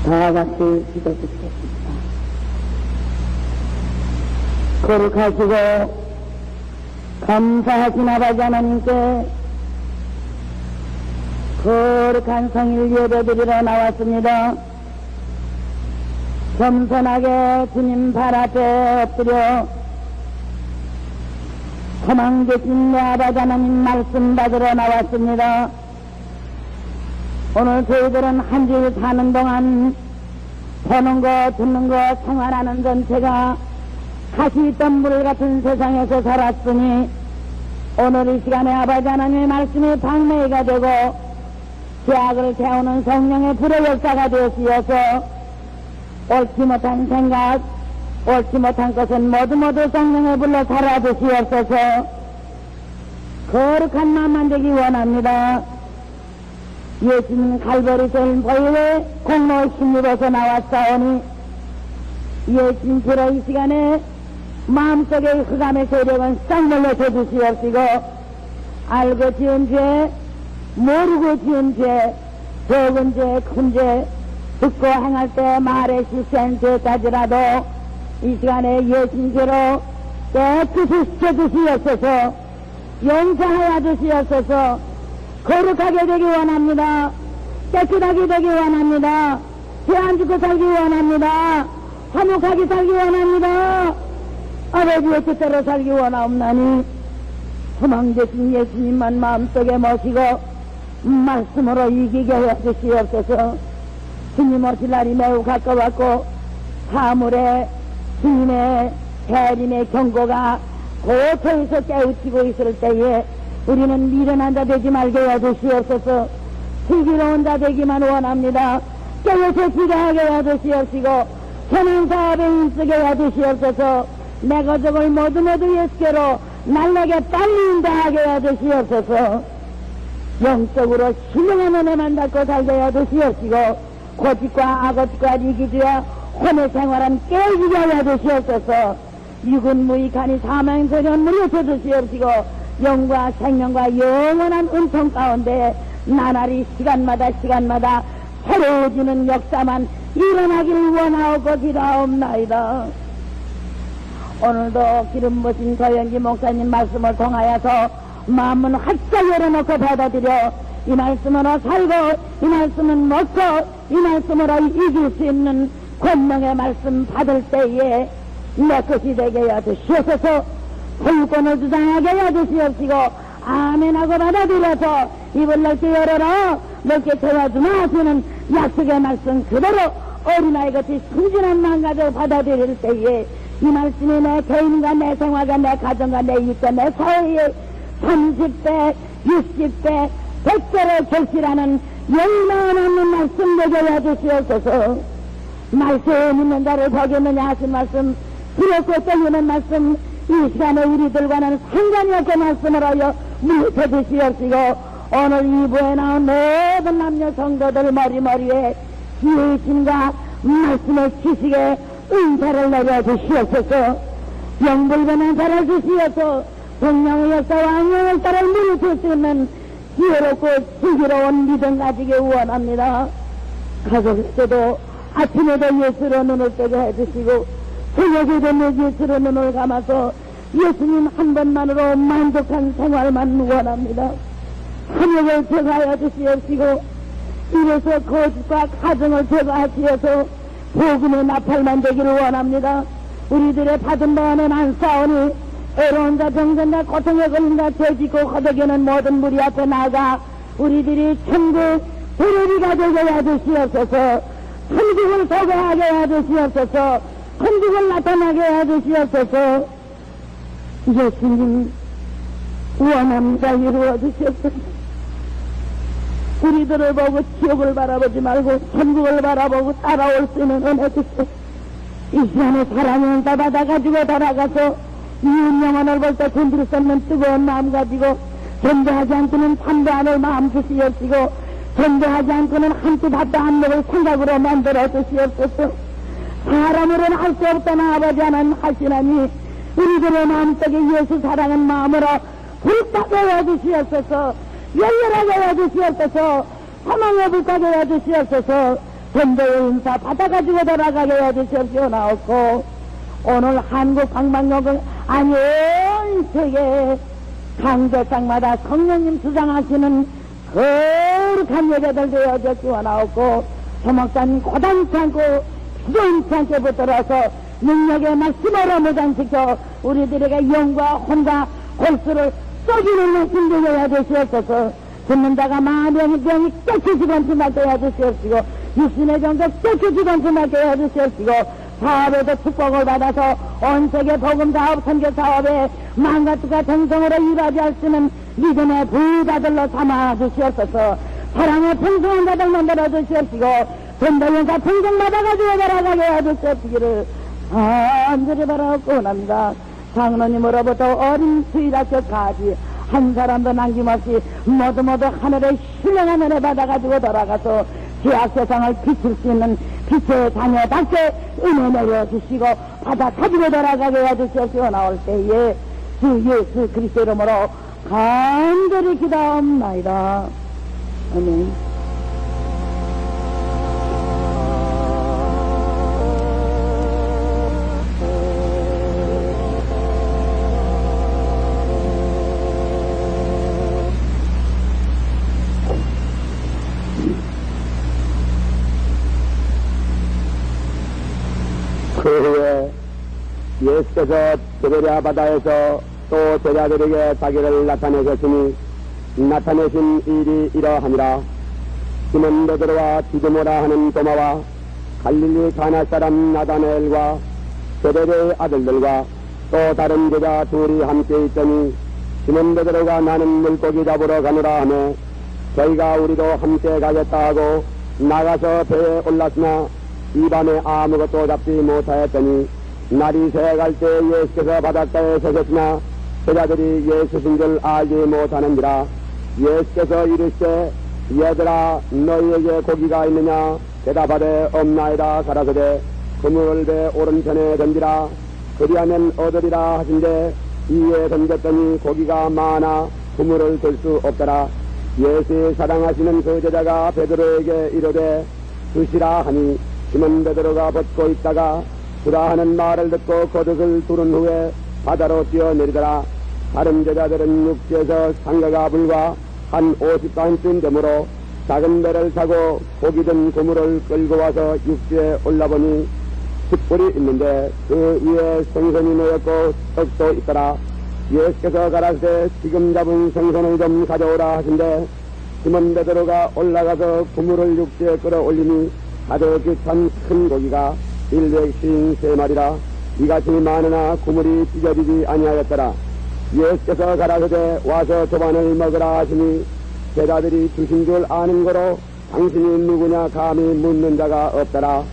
다 같이 기도드리겠습니다. 거룩하시고 감사하신 아버지 하나님께 거룩한 성일 예배드리러 나왔습니다. 겸손하게 주님 발 앞에 엎드려 소망 계신 내 아버지 하나님 말씀 받으러 나왔습니다. 오늘 저희들은 한 주일 사는 동안 보는 거 듣는 거 생활하는 전체가 가시 있던 물 같은 세상에서 살았으니 오늘 이 시간에 아버지 하나님의 말씀이 방매가 되고 죄악을 태우는 성령의 불의 역사가 되었으어서 옳지 못한 생각, 옳지 못한 것은 모두 성령의 불로 사라지시옵소서. 거룩한 마음만 되기 원합니다. 예수님 갈보리 제일 보일의 공로 힘입어서 나왔사오니 예수님께로 이 시간에 마음속의 흑암의 세력은 싹 물러서 주시옵시고 알고 지은 죄, 모르고 지은 죄, 적은 죄, 큰 죄, 듣고 행할 때 말에 실수한 죄까지라도 이 시간에 예수님께로 깨끗이 시켜주시옵소서. 용서하여 주시옵소서. 거룩하게 되기 원합니다. 깨끗하게 되기 원합니다. 죄 안 짓고 살기 원합니다. 화목하게 살기 원합니다. 아버지의 뜻대로 살기 원하옵나니 소망 되신 예수님만 마음속에 모시고 말씀으로 이기게 해 주시옵소서. 주님 오실 날이 매우 가까웠고 사물에 주님의 대림의 경고가 고토에서 깨우치고 있을 때에 우리는 미련한 자 되지 말게 해 주시옵소서. 슬기로운 자 되기만 원합니다. 깨어서 기도하게 해 주시옵시고 선한 사업에 힘쓰게 해 주시옵소서. 내 가족을 모두 예수께로 날라게 빨리 인도하게 해 주시옵소서. 영적으로 신령한 은혜만 받고 살게 해 주시옵시고 고집과 악업과 이기주와 혼의 생활은 깨지게 해 주시옵소서. 육은 무익하니 사망소년 물려쳐 주시옵시고 영과 생명과 영원한 은총 가운데 나날이 시간마다 새로워지는 역사만 일어나기를 원하고 기도하옵나이다. 오늘도 기름 부으신 서영기 목사님 말씀을 통하여서 마음은 활짝 열어놓고 받아들여 이 말씀으로 살고 이 말씀은 먹고 이 말씀으로 이길 수 있는 권능의 말씀 받을 때에 내 것이 되게 해 주시옵소서. 소유권을 주장하게 해 주시옵시고 아멘하고 받아들여서 입을 넓게 열어라 넓게 채워주마 하시는 약속의 말씀 그대로 어린아이같이 순진한 마음 가지고 받아들일 때에 이 말씀이 내 개인과 내 생활과 내 가정과 내 이웃과 내 사회에 30배, 60배, 100배로 결실하는 영광 없는 말씀 되게 해 주시옵소서. 말씀 있는 자를 보겠느냐 하신 말씀, 비로소 떨리는 말씀, 이 시간에 우리들과는 상관이 없게 말씀을 하여 물려 주시옵시고 오늘 2부에 나온 모든 남녀 성도들 머리머리에 지혜심과 말씀의 지식에 은사를 내려 주시옵소서. 영불변한 사를 주시옵소서. 성령의 역사와 왕의 역사를 물리칠 수 있는 지혜롭고 슬기로운 믿음 가지기 원합니다. 가족에서도 아침에도 예수로 눈을 뜨게 해주시고 저녁에도 예수로 눈을 감아서 예수님 한 번만으로 만족한 생활만 원합니다. 한역을 제거하여 주시옵시고 이래서 거짓과 가정을 제거하시어서 복음의 나팔만 되기를 원합니다. 우리들의 받은 바는 안 싸우니 애로운 자, 병든 자, 고통에 걸린 자, 죄짓고 허덕이는 모든 무리 앞에 나가 우리들이 천국 도래비가 되게 해주시옵소서. 천국을 소개하게 해주시옵소서. 천국을 나타나게 해주시옵소서. 예수님 원합니다. 이루어주시옵소서. 우리들을 보고 지옥을 바라보지 말고 천국을 바라보고 따라올 수 있는 은혜 주시옵소서. 이 시간에 사랑을 다 받아가지고 돌아가서 이웃 영혼을 볼 때 건드릴 수 없는 뜨거운 마음 가지고 존재하지 않고는 참도 않을 마음 주시옵시고 존재하지 않고는 한끼 밥도 안 먹을 생각으로 만들어 주시옵소서. 사람으로는 할 수 없다나 아버지 하나님 하시나니 우리들의 마음속에 예수 사랑은 마음으로 불타게 해주시옵소서. 열렬하게 해주시옵소서. 사망에 불타게 해주시옵소서. 전도의 인사 받아가지고 돌아가게 해주시옵시오나옵고 오늘 한국 방방역은 아니 온 세계 강대상마다 성령님 주장하시는 거룩한 예배들 되어주시오나옵고 소목사님 고단치 않고 부정치 않게 붙들어서 능력의 말씀으로 무장시켜 우리들에게 영과 혼과 골수를 쏘기는 말씀 되게 해주시옵소서. 듣는 자가 마음의 병이 깨끗이 건심하게 해주시옵시고 육신의 병도 깨끗이 건심하게 해주시옵시고 사업에도 축복을 받아서 온 세계 복음사업 선교사업에 만가투가 정성으로 일하지 할 수 있는 믿음의 부자들로 삼아주시옵소서. 사랑의 풍성한 자들 만들어주시옵시고 전도연사 풍성 받아가지고 돌아가게 해주시옵시기를 간절히 바라고 원합니다. 장로님으로부터 어린 수의학교까지 한 사람도 남김없이 모두 하늘의 신령한 은혜 받아가지고 돌아가서 제약 세상을 비칠 수 있는 빛의 자녀답게 은혜 내려주시고 받아 가지고 돌아가게 해주시옵시고 나올 때에 주 예수 그리스도 이름으로 간절히 기도하옵나이다. 아멘. 그 후에 예수께서 드베랴 바다에서 또 제자들에게 자기를 나타내셨으니 나타내신 일이 이러하니라. 시몬 베드로와 디두모라 하는 도마와 갈릴리 가나 사람 나다나엘과 제베데의 아들들과 또 다른 제자 둘이 함께 있더니 시몬 베드로가 나는 물고기 잡으러 가노라 하며 저희가 우리도 함께 가겠다 하고 나가서 배에 올랐으나 이 밤에 아무것도 잡지 못하였더니 날이 새갈 때 예수께서 바닷가에 서셨으나 제자들이 예수신 줄 알지 못하는지라. 예수께서 이르시되 얘들아 너희에게 고기가 있느냐 대답하되 없나이다 가라사대 그물을 배 오른편에 던지라 그리하면 얻으리라 하신대 이에 던졌더니 고기가 많아 그물을 들 수 없더라. 예수 사랑하시는 그 제자가 베드로에게 이르되 드시라 하니 시몬 베드로가 벗고 있다가 주라 하는 말을 듣고 겉옷을 두른 후에 바다로 뛰어내리더라. 다른 제자들은 육지에서 상가가 불과 한 50간쯤 되므로 작은 배를 타고 고기 든 그물을 끌고 와서 육지에 올라보니 숯불이 있는데 그 위에 생선이 놓였고 떡도 있더라. 예수께서 가라사대 지금 잡은 생선을 좀 가져오라 하신대 시몬 베드로가 올라가서 그물을 육지에 끌어올리니 가득히 찬 큰 고기가 153마리라. 이같이 많으나 그물이 찢어지지 아니하였더라. 예수께서 가라사대 와서 조반을 먹으라 하시니 제자들이 주신 줄 아는 거로 당신이 누구냐 감히 묻는 자가 없더라.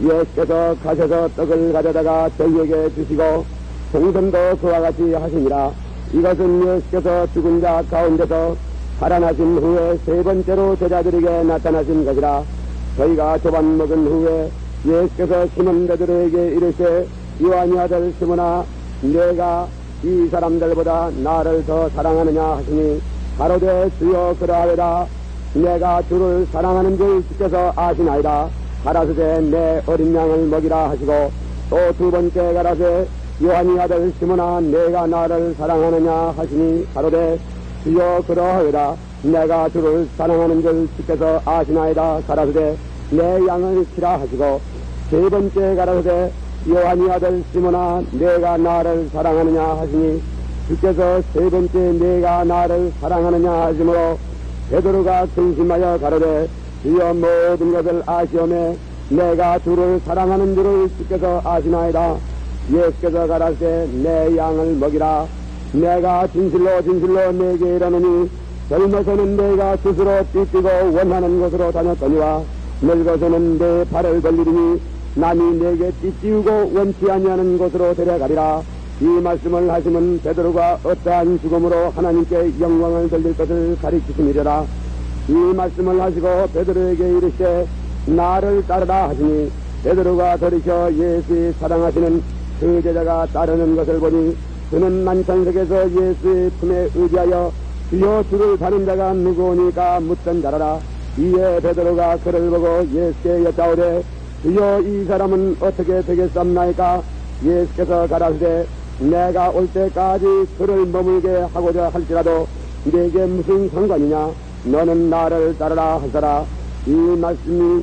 예수께서 가셔서 떡을 가져다가 저희에게 주시고 생선도 그와 같이 하시니라. 이것은 예수께서 죽은 자 가운데서 살아나신 후에 세 번째로 제자들에게 나타나신 것이라. 저희가 조반 먹은 후에 예수께서 시몬 베드로에게 이르시되 요한의 아들 시몬아 내가 이 사람들보다 나를 더 사랑하느냐 하시니 가로되 주여 그러하리라. 내가 주를 사랑하는 줄 주께서 아시나이다. 가라사대 내 어린 양을 먹이라 하시고 또 두 번째 가라사대 요한의 아들 시몬아 내가 나를 사랑하느냐 하시니 가로되 주여 그러하리라. 내가 주를 사랑하는 줄 주께서 아시나이다. 가라사대 내 양을 치라 하시고 세 번째 가라사대 요한의 아들 시몬아 내가 나를 사랑하느냐 하시니 주께서 세 번째 내가 나를 사랑하느냐 하시므로 베드로가 근심하여 가로되 주여 모든 것을 아시오매 내가 주를 사랑하는 줄을 주께서 아시나이다. 예수께서 가라사대 내 양을 먹이라. 내가 진실로 진실로 내게 이르노니 젊어서는 내가 스스로 띠뛰고 원하는 곳으로 다녔거니와 늙어서는 내 발을 벌리리니 남이 내게 띠띠우고 원치 아니하는 곳으로 데려가리라. 이 말씀을 하시면 베드로가 어떠한 죽음으로 하나님께 영광을 돌릴 것을 가리키시니라. 이 말씀을 하시고 베드로에게 이르시되 나를 따르라 하시니 베드로가 돌이켜 예수의 사랑하시는 그 제자가 따르는 것을 보니 그는 만찬석에서 예수의 품에 의지하여 주여 주를 다는 자가 누구오니까 묻던 자라라. 이에 베드로가 그를 보고 예수께 여짜오되 주여 이 사람은 어떻게 되겠습니까? 예수께서 가라사대 내가 올 때까지 그를 머물게 하고자 할지라도 네게 무슨 상관이냐? 너는 나를 따르라 하더라. 이 말씀이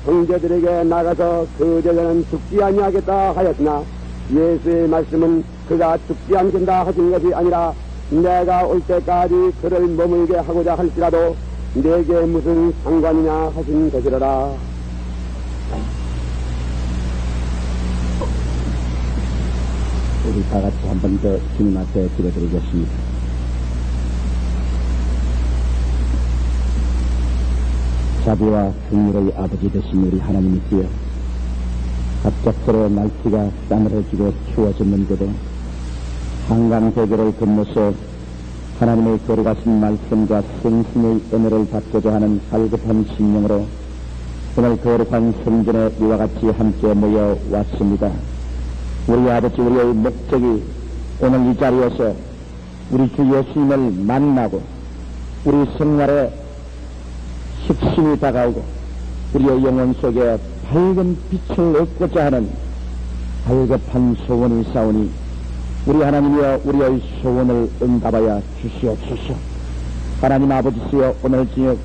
형제들에게 나가서 그 제자는 죽지 아니하겠다 하였으나 예수의 말씀은 그가 죽지 않겠다 하신 것이 아니라 내가 올 때까지 그를 머물게 하고자 할지라도 네게 무슨 상관이냐 하신 것이라라. 우리 다 같이 한 번 더 주님 앞에 기도드리겠습니다. 자비와 긍휼의 아버지 되신 우리 하나님이시여, 갑작스러워 날씨가 싸늘해지고 추워졌는데도 한강대교를 건너서 하나님의 거룩하신 말씀과 성신의 은혜를 받고자 하는 갈급한 심령으로 오늘 거룩한 성전에 이와 같이 함께 모여 왔습니다. 우리 아버지, 우리의 목적이 오늘 이 자리에서 우리 주 예수님을 만나고 우리 생활에 식신이 다가오고 우리의 영혼 속에 밝은 빛을 얻고자 하는 갈급한 소원이 싸우니 우리 하나님이여 우리의 소원을 응답하여 주시옵소서. 하나님 아버지시여,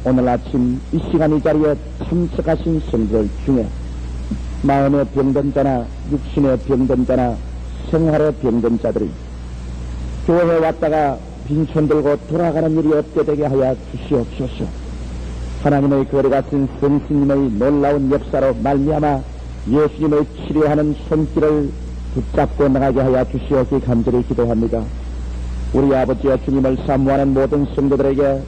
오늘 아침 이 시간 이 자리에 참석하신 성도들 중에 마음의 병든 자나 육신의 병든 자나 생활의 병든 자들이 교회에 왔다가 빈손 들고 돌아가는 일이 없게 되게 하여 주시옵소서. 하나님의 거룩하신 성신님의 놀라운 역사로 말미암아 예수님의 치료하는 손길을 붙잡고 나가게 하여 주시옵기 간절히 기도합니다. 우리 아버지와 주님을 사모하는 모든 성도들에게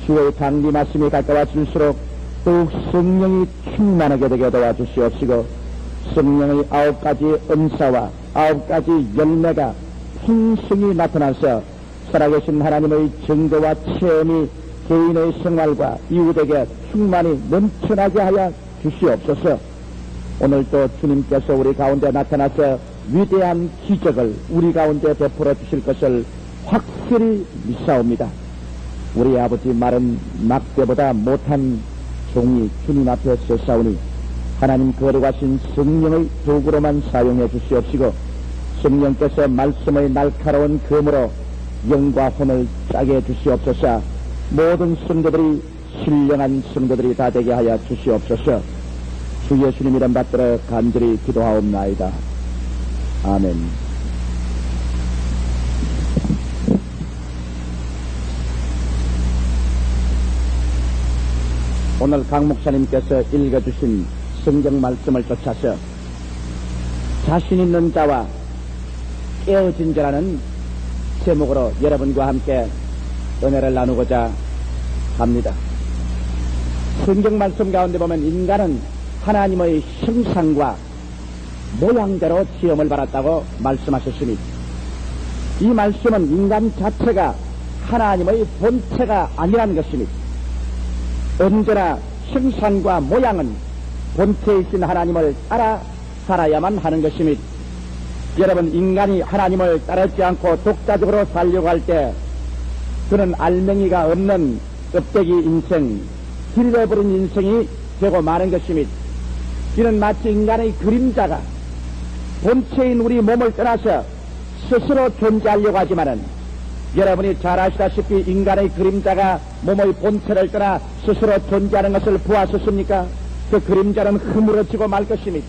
주의 강리 말씀이 가까워질수록 더욱 성령이 충만하게 되게 도와주시옵시고 성령의 9가지 은사와 9가지 열매가 풍성히 나타나서 살아계신 하나님의 증거와 체험이 개인의 생활과 이웃에게 충만히 넘쳐나게 하여 주시옵소서. 오늘도 주님께서 우리 가운데 나타나서 위대한 기적을 우리 가운데 베풀어 주실 것을 확실히 믿사옵니다. 우리 아버지 말은 막대보다 못한 종이 주님 앞에 서사오니 하나님 거룩하신 성령의 도구로만 사용해 주시옵시고 성령께서 말씀의 날카로운 검으로 영과 혼을 짜게 주시옵소서. 모든 성도들이 신령한 성도들이 다 되게 하여 주시옵소서. 주 예수님 이름 받들어 간절히 기도하옵나이다. 아멘. 오늘 강 목사님께서 읽어주신 성경 말씀을 쫓아서 자신 있는 자와 깨어진 자라는 제목으로 여러분과 함께 은혜를 나누고자 합니다. 성경 말씀 가운데 보면 인간은 하나님의 형상과 모양대로 지음을 받았다고 말씀하셨으니 이 말씀은 인간 자체가 하나님의 본체가 아니라는 것입니다. 언제나 형상과 모양은 본체이신 하나님을 따라 살아야만 하는 것입니다. 여러분, 인간이 하나님을 따르지 않고 독자적으로 살려고 할 때 그는 알맹이가 없는 껍데기 인생, 길러버린 인생이 되고 마는 것입니다. 이는 마치 인간의 그림자가 본체인 우리 몸을 떠나서 스스로 존재하려고 하지만은 여러분이 잘 아시다시피 인간의 그림자가 몸의 본체를 떠나 스스로 존재하는 것을 보았었습니까? 그 그림자는 흐물어지고 말 것입니다.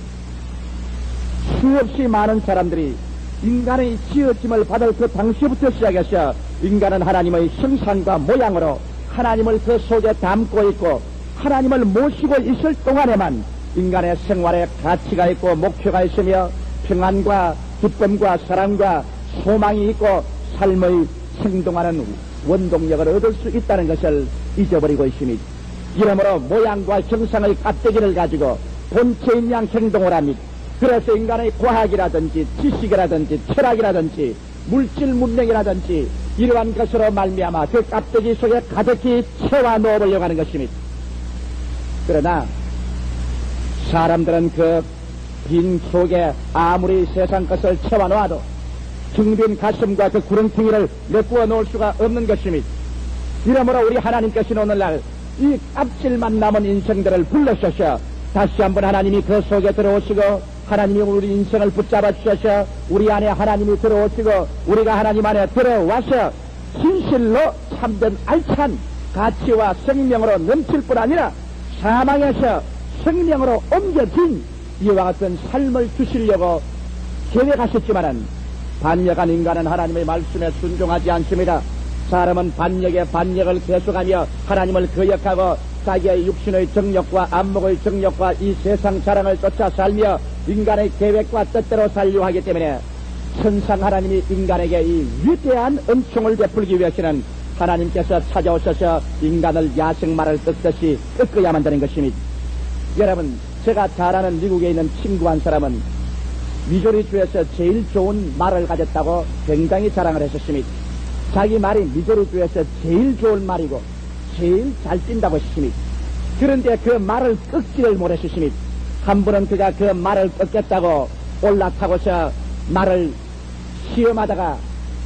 수없이 많은 사람들이 인간의 지어짐을 받을 그 당시부터 시작해서 인간은 하나님의 형상과 모양으로 하나님을 그 속에 담고 있고 하나님을 모시고 있을 동안에만 인간의 생활에 가치가 있고 목표가 있으며 평안과 기쁨과 사랑과 소망이 있고 삶의 생동하는 원동력을 얻을 수 있다는 것을 잊어버리고 있습니다. 이러므로 모양과 형상의 깍대기를 가지고 본체인 양 행동을 합니다. 그래서 인간의 과학이라든지 지식이라든지 철학이라든지 물질 문명이라든지 이러한 것으로 말미암아 그 깍대기 속에 가득히 채워 넣어보려고 하는 것입니다. 그러나 사람들은 그 빈 속에 아무리 세상 것을 채워 놓아도 텅빈 가슴과 그 구렁텅이를 메꾸어 놓을 수가 없는 것입니다. 이러므로 우리 하나님께서는 오늘날 이 껍질만 남은 인생들을 불러셔서 다시 한번 하나님이 그 속에 들어오시고 하나님이 우리 인생을 붙잡아 주셔서 우리 안에 하나님이 들어오시고 우리가 하나님 안에 들어와서 진실로 참된 알찬 가치와 생명으로 넘칠 뿐 아니라 사망에서 생명으로 옮겨진 이와 같은 삶을 주시려고 계획하셨지만은 반역한 인간은 하나님의 말씀에 순종하지 않습니다. 사람은 반역에 반역을 계속하며 하나님을 거역하고 자기의 육신의 정욕과 안목의 정욕과 이 세상 자랑을 쫓아 살며 인간의 계획과 뜻대로 살려고 하기 때문에 천상 하나님이 인간에게 이 위대한 은총을 베풀기 위해서는 하나님께서 찾아오셔서 인간을 야생말을 뜯듯이 뜯어야만 되는 것입니다. 여러분, 제가 잘 아는 미국에 있는 친구 한 사람은 미조리주에서 제일 좋은 말을 가졌다고 굉장히 자랑을 했었습니다. 자기 말이 미조리주에서 제일 좋은 말이고 제일 잘 뛴다고 했습니다. 그런데 그 말을 꺾지를 못했습니다. 한 번은 그가 그 말을 꺾겠다고 올라타고서 말을 시험하다가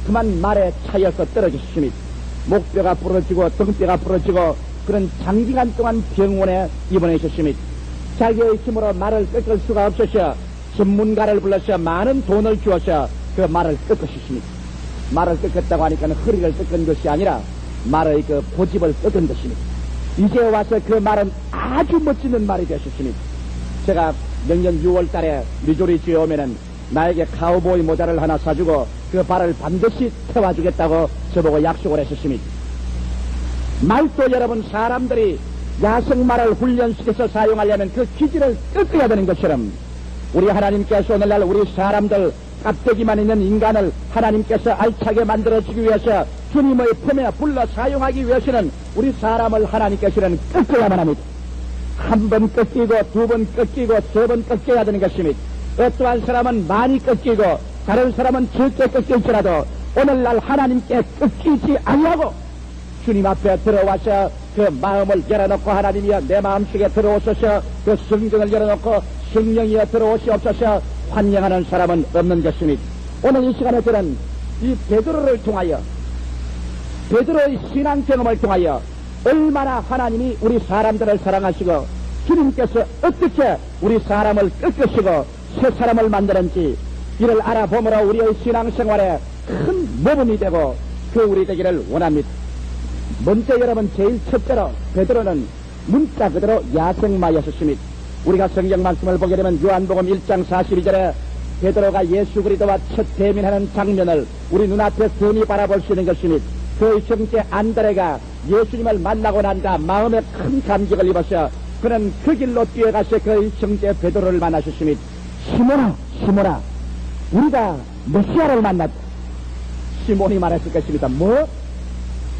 그만 말에 차여서 떨어졌습니다. 목뼈가 부러지고 등뼈가 부러지고 그런 장기간 동안 병원에 입원해 있었습니다. 자기의 힘으로 말을 꺾을 수가 없어서 전문가를 불러서 많은 돈을 주어서 그 말을 꺾으셨습니다. 말을 꺾었다고 하니까 허리를 꺾은 것이 아니라 말의 그 고집을 꺾은 것입니다. 이제 와서 그 말은 아주 멋지는 말이 되셨습니다. 제가 내년 6월 달에 미조리주에 오면은 나에게 카우보이 모자를 하나 사주고 그 발을 반드시 태워주겠다고 저보고 약속을 했었습니다. 말도 여러분 사람들이 야생말을 훈련시켜서 사용하려면 그 기질을 꺾어야 되는 것처럼 우리 하나님께서 오늘날 우리 사람들 깍대기만 있는 인간을 하나님께서 알차게 만들어주기 위해서 주님의 품에 불러 사용하기 위해서는 우리 사람을 하나님께서는 꺾어야만 합니다. 한 번 꺾이고 두 번 꺾이고 세 번 꺾여야 되는 것입니다. 어떠한 사람은 많이 꺾이고 다른 사람은 적게 꺾일지라도 오늘날 하나님께 꺾이지 아니하고 주님 앞에 들어와서 그 마음을 열어놓고 하나님이여 내 마음속에 들어오셔서 그 성경을 열어놓고 성령이여 들어오시옵소서 환영하는 사람은 없는 것입니다. 오늘 이 시간에 저는 이 베드로를 통하여 베드로의 신앙 경험을 통하여 얼마나 하나님이 우리 사람들을 사랑하시고 주님께서 어떻게 우리 사람을 꺾으시고 새 사람을 만드는지 이를 알아보므로 우리의 신앙생활에 큰 모범이 되고 그 우리 되기를 원합니다. 먼저 여러분 제일 첫째로 베드로는 문자 그대로 야생마였습니다. 우리가 성경 말씀을 보게 되면 요한복음 1장 42절에 베드로가 예수 그리스도와 첫 대면하는 장면을 우리 눈앞에 흔히 바라볼 수 있는 것입니다. 그 형제 안드레가 예수님을 만나고 난다 마음에 큰 감격을 입어서 그는 그 길로 뛰어가서 그 형제 베드로를 만나셨습니다. 시몬아 시몬아 우리가 메시아를 만났다. 시몬이 말했을 것입니다. 뭐?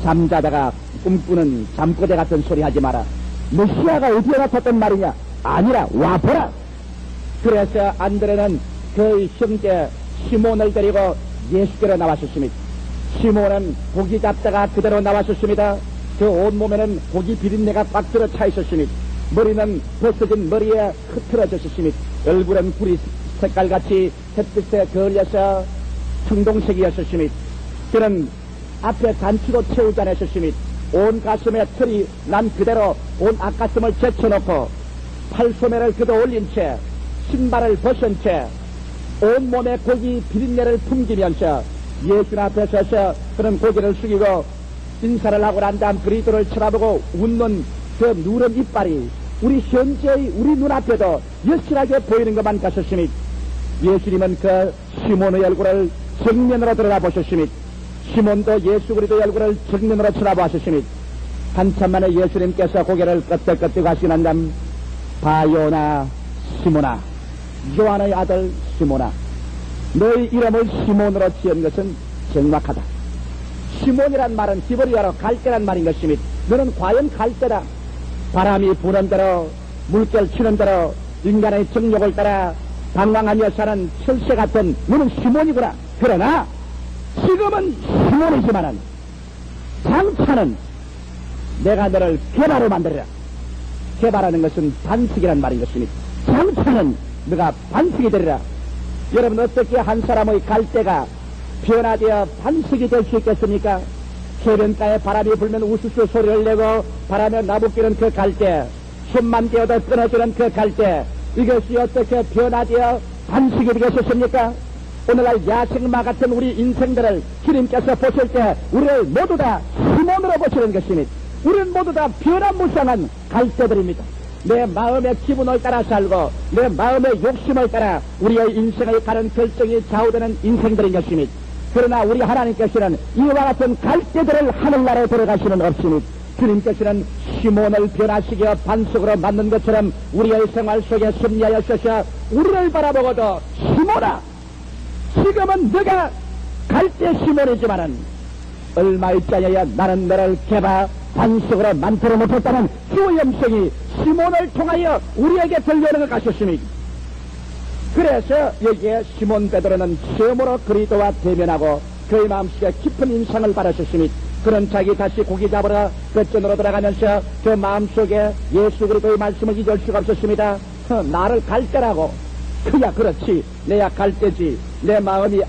잠자다가 꿈꾸는 잠꼬대 같은 소리 하지 마라. 메시아가 어디에 나탔단 말이냐? 아니라 와보라. 그래서 안드레는 그 형제 시몬을 데리고 예수께로 나왔었습니다. 시몬은 고기 잡다가 그대로 나왔었습니다. 그 온몸에는 고기 비린내가 꽉 들어 차 있었습니다. 머리는 벗어진 머리에 흐트러졌습니다. 얼굴은 불이 색깔같이 햇빛에 그을려서 청동색이었습니다. 그는 앞에 단추도 채우지 않았습니다. 온 가슴에 털이 난 그대로 온 앞가슴을 제쳐놓고 팔소매를 그도 올린 채 신발을 벗은 채 온몸에 고기 비린내를 풍기면서 예수 앞에 서서 그는 고개를 숙이고 인사를 하고 난 다음 그리스도를 쳐다보고 웃는 그 누런 이빨이 우리 현재의 우리 눈앞에도 여실하게 보이는 것만 같았습니다. 예수님은 그 시몬의 얼굴을 정면으로 들여다보셨습니다. 시몬도 예수 그리스도의 얼굴을 정면으로 쳐다보셨습니다. 한참 만에 예수님께서 고개를 끄덕끄덕 하시고 난 다음 바요나 시몬아 요한의 아들 시몬아 너의 이름을 시몬으로 지은 것은 정확하다. 시몬이란 말은 히브리어로 갈대란 말인 것입니다. 너는 과연 갈대다. 바람이 부는 대로 물결 치는 대로 인간의 정욕을 따라 방황하며 사는 철새 같은 너는 시몬이구나. 그러나 지금은 시몬이지만은 장차는 내가 너를 개바로 만들리라. 개바라는 것은 반석이란 말인 것입니다. 장차는 너가 반석이 되리라. 여러분 어떻게 한 사람의 갈대가 변화되어 반석이 될 수 있겠습니까? 해변가에 바람이 불면 우수수 소리를 내고 바람에 나부끼는 그 갈대, 숨만 떼어도 끊어지는 그 갈대, 이것이 어떻게 변화되어 반석이 되겠습니까? 오늘날 야생마 같은 우리 인생들을 주님께서 보실 때 우리를 모두 다 시몬으로 보시는 것입니다. 우리는 모두 다 변화무쌍한 갈대들입니다. 내 마음의 기분을 따라 살고 내 마음의 욕심을 따라 우리의 인생을 가는 결정이 좌우되는 인생들인 것입니다. 그러나 우리 하나님께서는 이와 같은 갈대들을 하늘나라에 들어가시는 없습니다. 주님께서는 시몬을 변화시켜 반석으로 만든 것처럼 우리의 생활 속에 승리하여서 우리를 바라보고도 시몬아, 지금은 네가 갈대 시몬이지만은 얼마 있자야 나는 너를 개바 반석으로 만들어 못했다는 주의 음성이 시몬을 통하여 우리에게 들려오는 것 같았습니다. 그래서 여기에 시몬 베드로는 처음으로 그리스도와 대면하고 그의 마음속에 깊은 인상을 받으셨습니다. 그런 자기 다시 고기 잡으러 뱃전으로 들어가면서 그 마음속에 예수 그리스도의 말씀을 잊을 수가 없었습니다. 나를 갈대라고. 그야 그렇지. 내야 갈대지. 내 마음이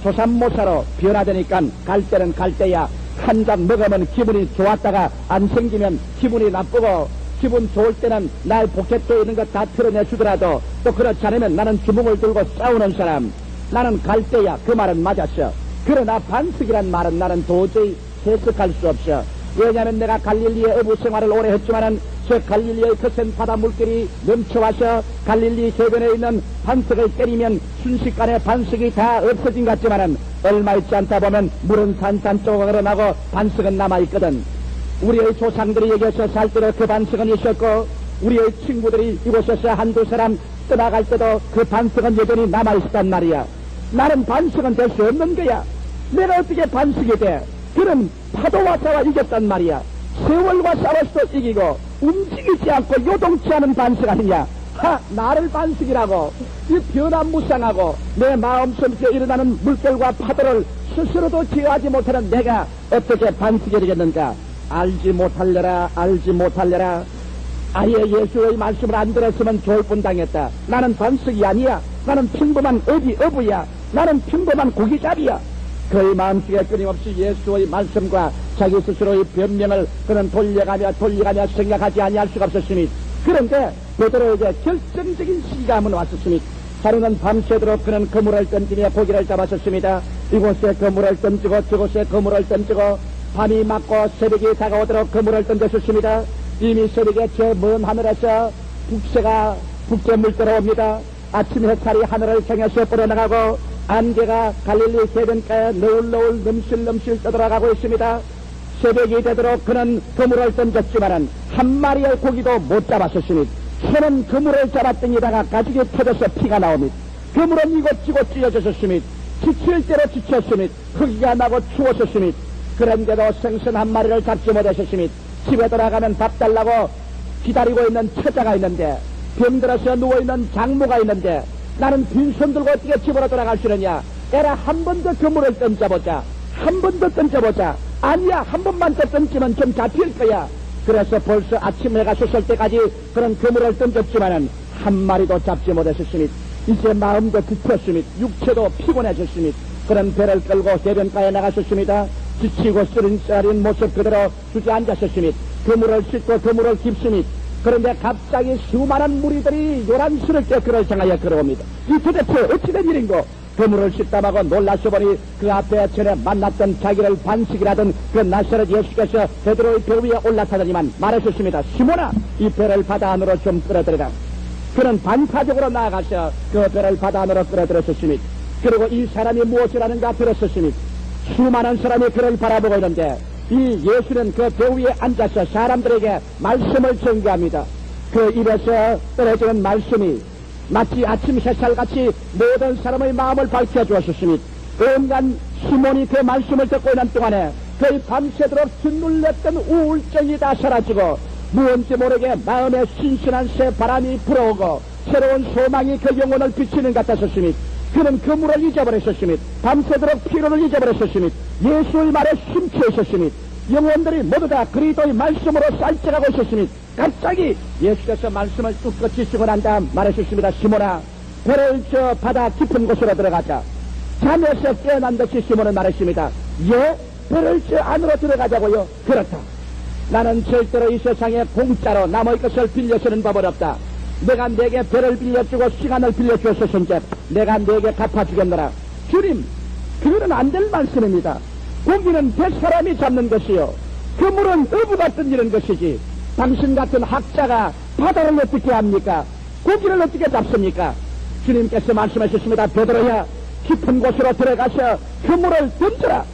조삼모사로 변화되니까 갈대는 갈대야. 한 잔 먹으면 기분이 좋았다가 안 생기면 기분이 나쁘고, 기분 좋을 때는 나의 포켓에 있는 것 다 털어내주더라도 또 그렇지 않으면 나는 주먹을 들고 싸우는 사람. 나는 갈대야. 그 말은 맞았어. 그러나 반석이란 말은 나는 도저히 해석할 수 없어. 왜냐하면 내가 갈릴리의 어부 생활을 오래 했지만은 저 갈릴리의 거센 바다 물결이 넘쳐와서 갈릴리 해변에 있는 반석을 때리면 순식간에 반석이 다 없어진 것 같지만은 얼마 있지 않다 보면 물은 산산 쪽으로 나고 반석은 남아있거든. 우리의 조상들이 여기서 살 때도 그 반석은 있었고 우리의 친구들이 이곳에서 한두 사람 떠나갈 때도 그 반석은 여전히 남아있단 말이야. 나는 반석은 될 수 없는 거야. 내가 어떻게 반석이 돼? 그는 파도와 싸워 이겼단 말이야. 세월과 싸워서도 이기고 움직이지 않고 요동치 않은 반석 아니냐. 나를 반석이라고. 이 변화무쌍하고 내 마음속에 일어나는 물결과 파도를 스스로도 제어하지 못하는 내가 어떻게 반석이 되겠는가. 알지 못할래라. 알지 못할래라. 아예 예수의 말씀을 안 들었으면 좋을 뻔당했다. 나는 반석이 아니야. 나는 평범한 어부야. 나는 평범한 고기잡이야. 그의 마음속에 끊임없이 예수의 말씀과 자기 스스로의 변명을 그는 돌려가며 생각하지 아니할 수가 없었습니다. 그런데 베드로에게 결정적인 시기가 한번 왔었습니다. 하루는 밤새도록 그는 그물을 던지며 고기를 잡았었습니다. 이곳에 그물을 던지고 저곳에 그물을 던지고 밤이 맞고 새벽이 다가오도록 그물을 던졌었습니다. 이미 새벽에 저 먼 하늘에서 북새 물결 옵니다. 아침 햇살이 하늘을 향해서 뻗어나가고 안개가 갈릴리 해변가에 너울너울 넘실넘실 떠돌아가고 있습니다. 새벽이 되도록 그는 그물을 던졌지만은 한 마리의 고기도 못 잡았었습니다. 손은 그물을 잡았더니다가 가죽이 터져서 피가 나옵니다. 그물은 이곳저곳 찢어졌습니다. 지칠 대로 지쳤습니다. 흙이가 나고 추웠습니다. 그런데도 생선 한 마리를 잡지 못하셨습니다. 집에 돌아가면 밥 달라고 기다리고 있는 처자가 있는데, 병들어서 누워있는 장모가 있는데 나는 빈손 들고 어떻게 집으로 돌아갈 수 있느냐. 에라, 한 번 더 그물을 던져보자. 한 번 더 던져보자. 아니야, 한 번만 더 던지면 좀 잡힐 거야. 그래서 벌써 아침 해가 솟을 때까지 그런 그물을 던졌지만은 한 마리도 잡지 못했습니다. 이제 마음도 급했습니다. 육체도 피곤해졌습니다. 그런 배를 끌고 해변가에 나갔었습니다. 지치고 쓰린 모습 그대로 주저앉았었습니다. 그물을 싣고 그물을 깁습니다. 그런데 갑자기 수많은 무리들이 요란스럽게 그를 향하여 걸어옵니다. 이 도대체 어찌된 일인고? 그물을 씻다마고 놀라서 보니 그 앞에 전에 만났던 자기를 반석이라던 그 나사렛 예수께서 베드로의 배 위에 올라타더니만 말하셨습니다. 시몬아, 이 배를 바다 안으로 좀 끌어들여라. 그는 반파적으로 나아가서 그 배를 바다 안으로 끌어들였습니다. 그리고 이 사람이 무엇을 하는가 들었습니다. 수많은 사람이 그를 바라보고 있는데 이 예수는 그 배 위에 앉아서 사람들에게 말씀을 전개합니다. 그 입에서 떨어지는 말씀이 마치 아침 햇살같이 모든 사람의 마음을 밝혀주었습니다. 온갖 시몬이 그 말씀을 듣고 있는 동안에 그의 밤새도록 짓눌렸던 우울증이 다 사라지고 무언지 모르게 마음에 신선한 새 바람이 불어오고 새로운 소망이 그 영혼을 비치는 것 같았습니다. 그는 그물을 잊어버렸습니다. 밤새도록 피로를 잊어버렸습니다. 예수의 말에 심취해 있었습니다. 영혼들이 모두 다 그리스도의 말씀으로 살쪄가고 있었습니다. 갑자기 예수께서 말씀을 뚝 꺼치시고 난 다음 말하셨습니다. 시몬아, 배를 저 바다 깊은 곳으로 들어가자. 잠에서 깨어난 듯이 시몬은 말했습니다. 예? 배를 저 안으로 들어가자고요. 그렇다. 나는 절대로 이 세상에 공짜로 남의 것을 빌려서는 법은 없다. 내가 내게 배를 빌려주고 시간을 빌려주었었은즉 내가 내게 갚아주겠노라. 주님, 그거는 안 될 말씀입니다. 고기는 뱃사람이 잡는 것이요, 그물은 어부가 던지는 것이지, 당신 같은 학자가 바다를 어떻게 합니까? 고기를 어떻게 잡습니까? 주님께서 말씀하셨습니다. 베드로야, 깊은 곳으로 들어가서 그물을 던져라.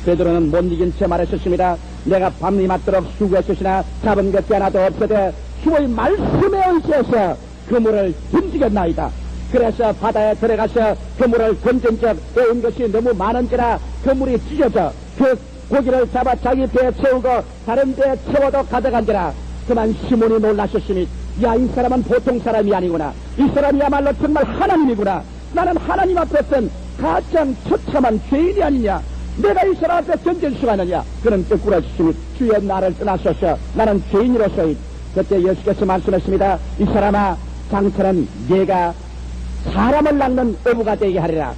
베드로는 못 이긴 채 말했었습니다. 내가 밤이 맞도록 수고했으나 잡은 것이 하나도 없어도 주의 말씀에 의지해서 그물을 던지겠나이다. 그래서 바다에 들어가서 그물을 던진 적 배운 것이 너무 많은지라 그물이 찢어져 그 고기를 잡아 자기 배에 채우고 다른 데에 채워도 가져간지라. 그만 시몬이 놀라셨으니, 야, 이 사람은 보통 사람이 아니구나. 이 사람이야말로 정말 하나님이구나. 나는 하나님 앞에선 가장 처참한 죄인이 아니냐. 내가 이 사람 앞에 견딜 수가 있느냐. 그는 끄꾸러지시니, 주여 나를 떠나소서. 나는 죄인으로서이. 그때 예수께서 말씀했습니다. 이 사람아, 장처는 네가 사람을 낚는 어부가 되게 하리라.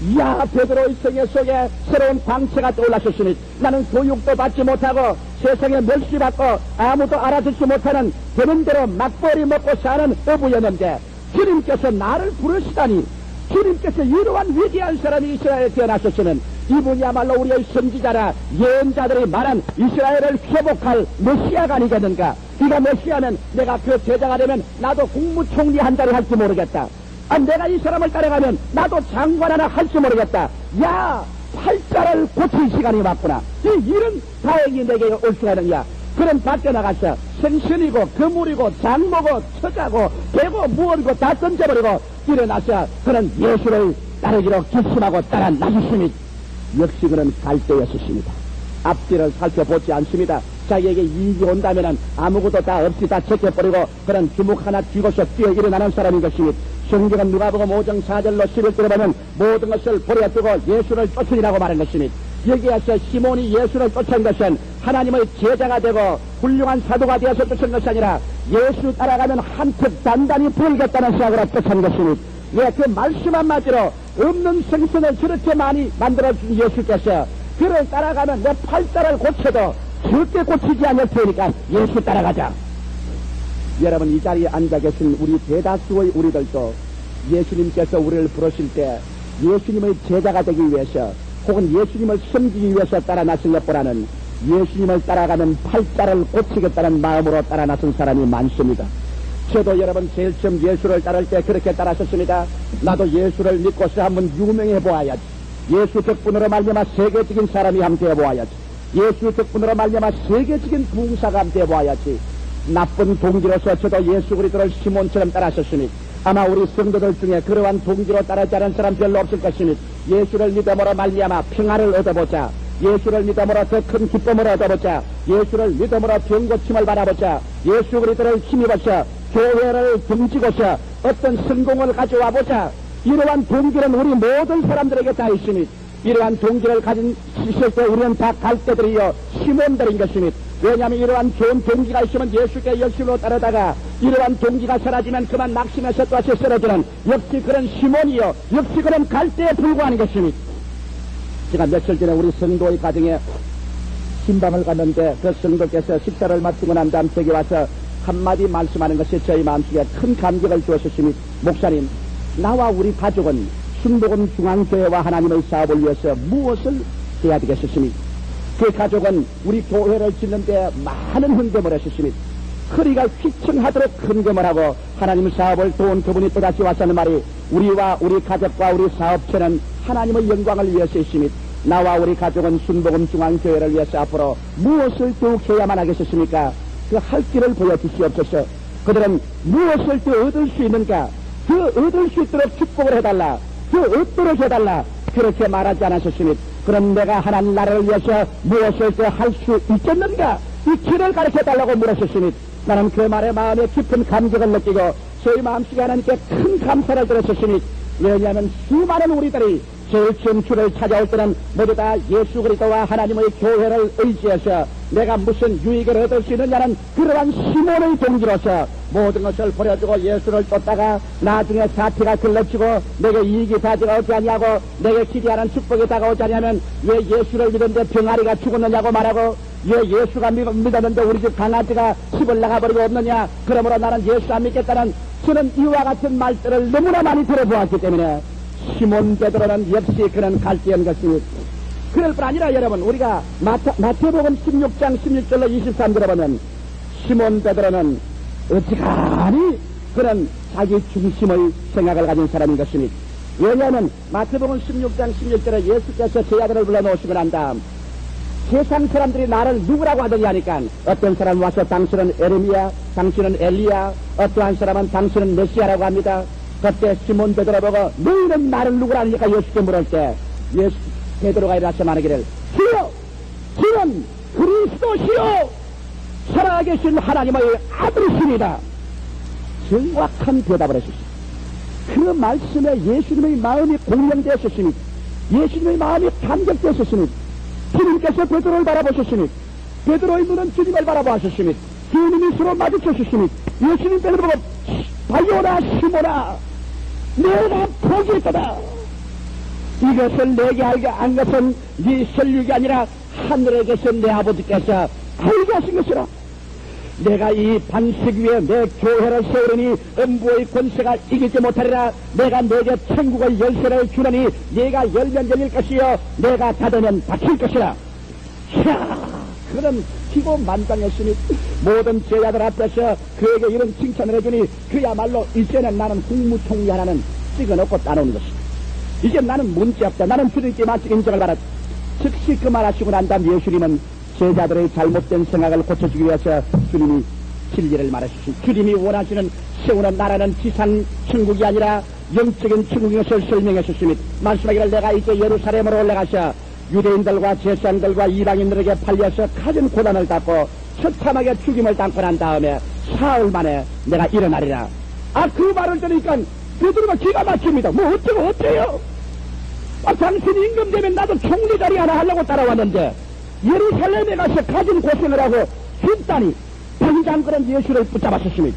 이야, 베드로의 성의 속에 새로운 광채가 떠올랐었으니, 나는 교육도 받지 못하고 세상에 멸시받고 아무도 알아듣지 못하는 되는 대로 막벌이 먹고 사는 어부였는데 주님께서 나를 부르시다니, 주님께서 이러한 위대한 사람이 이스라엘에 태어났었으면 이분이야말로 우리의 선지자라 예언자들이 말한 이스라엘을 회복할 메시아가 아니겠는가. 네가 메시아면 내가 그 제자가 되면 나도 국무총리 한 자리 할지 모르겠다. 내가 이 사람을 따라가면 나도 장관 하나 할지 모르겠다. 야, 팔자를 고칠 시간이 왔구나. 이 일은 다행히 내게 올 수가 있느냐. 그는 밖에 나가서 생선이고 그물이고 장모고 처자고 개고 무언고 다 던져버리고 일어나서 그는 예수를 따르기로 결심하고 따라 나섰으니, 역시 그는 갈대였습니다. 앞뒤를 살펴보지 않습니다. 자기에게 이익이 온다면 아무것도 다 없이 다 제껴버리고 그런 주먹 하나 쥐고서 뛰어 일어나는 사람인 것입니다. 성경은 누가복음 5장 4절로 11절에 보면 모든 것을 버려두고 예수를 쫓으리라고 말한 것입니다. 여기에서 시몬이 예수를 쫓은 것은 하나님의 제자가 되고 훌륭한 사도가 되어서 쫓은 것이 아니라 예수 따라가면 한턱 단단히 벌겠다는 생각으로 쫓은 것입니다. 왜? 그 말씀 한마디로 없는 생선을 저렇게 많이 만들어준 예수께서 그를 따라가면 내 팔자를 고쳐도 절대 고치지 않을 테니까 예수 따라가자. 여러분, 이 자리에 앉아 계신 우리 대다수의 우리들도 예수님께서 우리를 부르실 때 예수님의 제자가 되기 위해서 혹은 예수님을 섬기기 위해서 따라 나선 것보다는 예수님을 따라가는 팔자를 고치겠다는 마음으로 따라 나선 사람이 많습니다. 저도 여러분 제일 처음 예수를 따를 때 그렇게 따라섰습니다. 나도 예수를 믿고서 한번 유명해 보아야지. 예수 덕분으로 말미암아 세계적인 사람이 함께 해보아야지. 예수 덕분으로 말미암아 세계적인 부흥사가 함께 해보아야지. 나쁜 동기로서 저도 예수 그리스도를 시몬처럼 따라섰으니 아마 우리 성도들 중에 그러한 동기로 따르지 않은 사람 별로 없을 것이니, 예수를 믿음으로 말미암아 평안을 얻어보자. 예수를 믿음으로 더 큰 기쁨을 얻어보자. 예수를 믿음으로 병고침을 받아보자. 예수 그리스도를 힘입어서 교회를 등지고서 어떤 성공을 가져와 보자. 이러한 동기는 우리 모든 사람들에게 다 있으니, 이러한 동기를 가진 있을 때 우리는 다 갈대들이요 시몬들인 것이니, 왜냐하면 이러한 좋은 동기가 있으면 예수께 열심으로 따르다가 이러한 동기가 사라지면 그만 낙심해서 또다시 쓰러지는 역시 그런 시몬이요 역시 그런 갈대에 불과한 것이니, 제가 며칠 전에 우리 성도의 가정에 신방을 갔는데 그 성도께서 식사를 마치고 난 다음 저기 와서 한마디 말씀하는 것이 저희 마음속에 큰 감격을 주었으니, 목사님, 나와 우리 가족은 순복음 중앙교회와 하나님의 사업을 위해서 무엇을 해야 되겠습니까? 그 가족은 우리 교회를 짓는데 많은 헌금을 했었습니다. 허리가 휘청하도록 헌금을 하고 하나님 사업을 도운 그분이 또다시 와서는 말이, 우리와 우리 가족과 우리 사업체는 하나님의 영광을 위해서 있습니다. 나와 우리 가족은 순복음 중앙교회를 위해서 앞으로 무엇을 더욱 해야만 하겠습니까? 그 할 길을 보여주시옵소서. 그들은 무엇을 더 얻을 수 있는가? 그 얻을 수 있도록 축복을 해달라. 그 얻도록 해달라. 그렇게 말하지 않았습니다. 그럼 내가 하나님 나라를 위해서 무엇을 더 할 수 있겠는가? 이 길을 가르쳐달라고 물었습니다. 나는 그 말에 마음에 깊은 감격을 느끼고 저희 마음속에 하나님께 큰 감사를 드렸습니다. 왜냐하면 수많은 우리들이 제일 처음 주를 찾아올 때는 모두 다 예수 그리스도와 하나님의 교회를 의지해서 내가 무슨 유익을 얻을 수 있느냐는 그러한 시몬의 동기로서 모든 것을 버려주고 예수를 쫓다가 나중에 사태가 글러치고 내게 이익이 다가오지 아니하고 내게 기대하는 축복이 다가오지 아니하면 왜 예수를 믿었는데 병아리가 죽었느냐고 말하고 왜 예수가 믿었는데 우리 집 강아지가 집을 나가버리고 없느냐. 그러므로 나는 예수 안 믿겠다는 저는 이와 같은 말들을 너무나 많이 들어보았기 때문에 시몬 베드로는 역시 그런 갈대인 것입니다. 그럴 뿐 아니라 여러분 우리가 마태복음 16장 16절로 23절에 보면 시몬 베드로는 어지간히 그런 자기 중심의 생각을 가진 사람인 것입니다. 왜냐하면 마태복음 16장 16절에 예수께서 제 아들을 불러놓으시고 난 다음 세상 사람들이 나를 누구라고 하더니 하니까 어떤 사람은 와서 당신은 에르미야, 당신은 엘리야, 어떠한 사람은 당신은 메시아라고 합니다. 그때 시몬 베드로 보고 너희는 나를 누구라 하니까 예수께 물을 때 예수 베드로가 일어나서 말하기를 주여 주는 그리스도시요 살아계신 하나님의 아들이십니다. 정확한 대답을 하셨습니다. 그 말씀에 예수님의 마음이 공명되었으니 예수님의 마음이 감격되었으니 주님께서 베드로를 바라보셨으니 베드로의 눈은 주님을 바라보았으니 주님이 서로 마주쳤으니 예수님 베드로 보고 바요나 시모나 내가 포기했다. 이것을 내게 알게 한 것은 네 설육이 아니라 하늘에 계신 내 아버지께서 알게 하신 것이라. 내가 이 반석 위에 내 교회를 세우려니 음부의 권세가 이기지 못하리라. 내가 내게 천국의 열쇠를 주려니 네가 열면 열릴 것이요 내가 닫으면 닫힐 것이라. 이야, 그런 기고만장했으니 모든 제자들 앞에서 그에게 이런 칭찬을 해주니 그야말로 이제는 나는 국무총리 하나는 찍어놓고 따놓은 것이다. 이제 나는 문제없다. 나는 주님께 마치 인정을 받았다. 즉시 그 말하시고 난 다음 예수님은 제자들의 잘못된 생각을 고쳐주기 위해서 주님이 진리를 말하셨습니다. 주님이 원하시는 세우는 나라는 지상 천국이 아니라 영적인 천국인 것을 설명하셨습니다. 말씀하기를 내가 이제 예루살렘으로 올라가서 유대인들과 제사장들과 이방인들에게 팔려서 가진 고난을 받고 처참하게 죽임을 당고 난 다음에 사흘 만에 내가 일어나리라. 그 말을 들으니까 베드로가 기가 막힙니다. 뭐 어째요? 당신이 임금 되면 나도 총리 자리 하나 하려고 따라왔는데 예루살렘에 가서 가진 고생을 하고 죽다니. 당장 그런 예수를 붙잡았었습니다.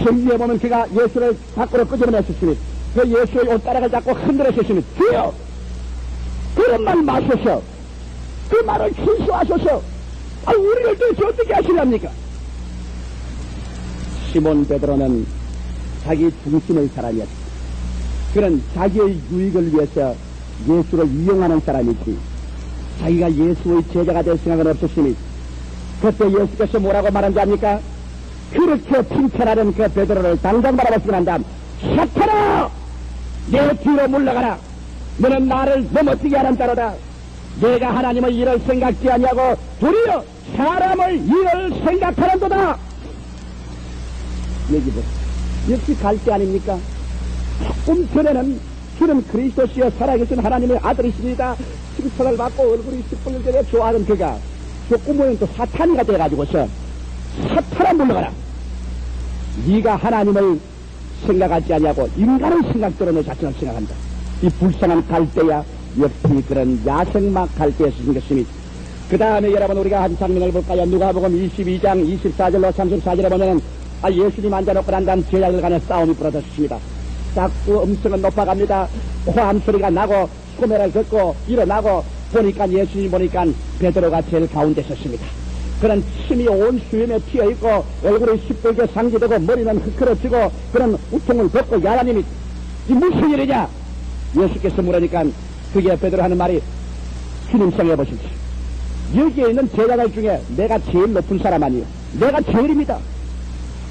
성경에 보면 그가 예수를 밖으로 끄집어냈었습니다. 그 예수의 옷가락을 잡고 흔들었었습니다. 주여 그런 말 마셔서 그 말을 취소하셔서 우리를 도대체 어떻게 하시렵니까? 시몬 베드로는 자기 중심의 사람이었습니다. 그는 자기의 유익을 위해서 예수를 이용하는 사람이지 자기가 예수의 제자가 될 생각은 없었으니 그때 예수께서 뭐라고 말한지 압니까? 그렇게 칭찬하는 그 베드로를 당장 바라보시고 난 다음 사탄아 내 뒤로 물러가라. 너는 나를 넘어뜨게 하는 자로다. 내가 하나님의 일을 생각지 아니하고 도리어 사람의 일을 생각하는도다. 얘기 보세요. 역시 갈대 아닙니까? 조금 전에는 주는 그리스도시여 살아계신 하나님의 아들이십니다. 칭찬을 받고 얼굴이 시뻘게 좋아하는 그가 조금 후에는 또 사탄이가 돼가지고서 사탄아 물러가라. 네가 하나님을 생각하지 아니하고 인간의 생각대로 너 자신을 생각한다. 이 불쌍한 갈대야 역시 그런 야생막 갈대에서 생겼습니다. 그 다음에 여러분 우리가 한 장면을 볼까요? 누가복음 22장 24절로 34절에 보면은 예수님 앉아놓고 난 다음 제자들 간에 싸움이 벌어졌습니다. 자꾸 음성은 높아갑니다. 호함 소리가 나고 소매를 걷고 일어나고 보니까 예수님 보니까 베드로가 제일 가운데 섰습니다. 그런 침이 온 수염에 튀어있고 얼굴이 시뻘게 상기되고 머리는 흐크러지고 그런 우통을 벗고 야라님이 이 무슨 일이냐? 예수께서 물으니까 그게 베드로 하는 말이 주님 생각해 보십시오. 여기에 있는 제자들 중에 내가 제일 높은 사람 아니에요. 내가 제일입니다.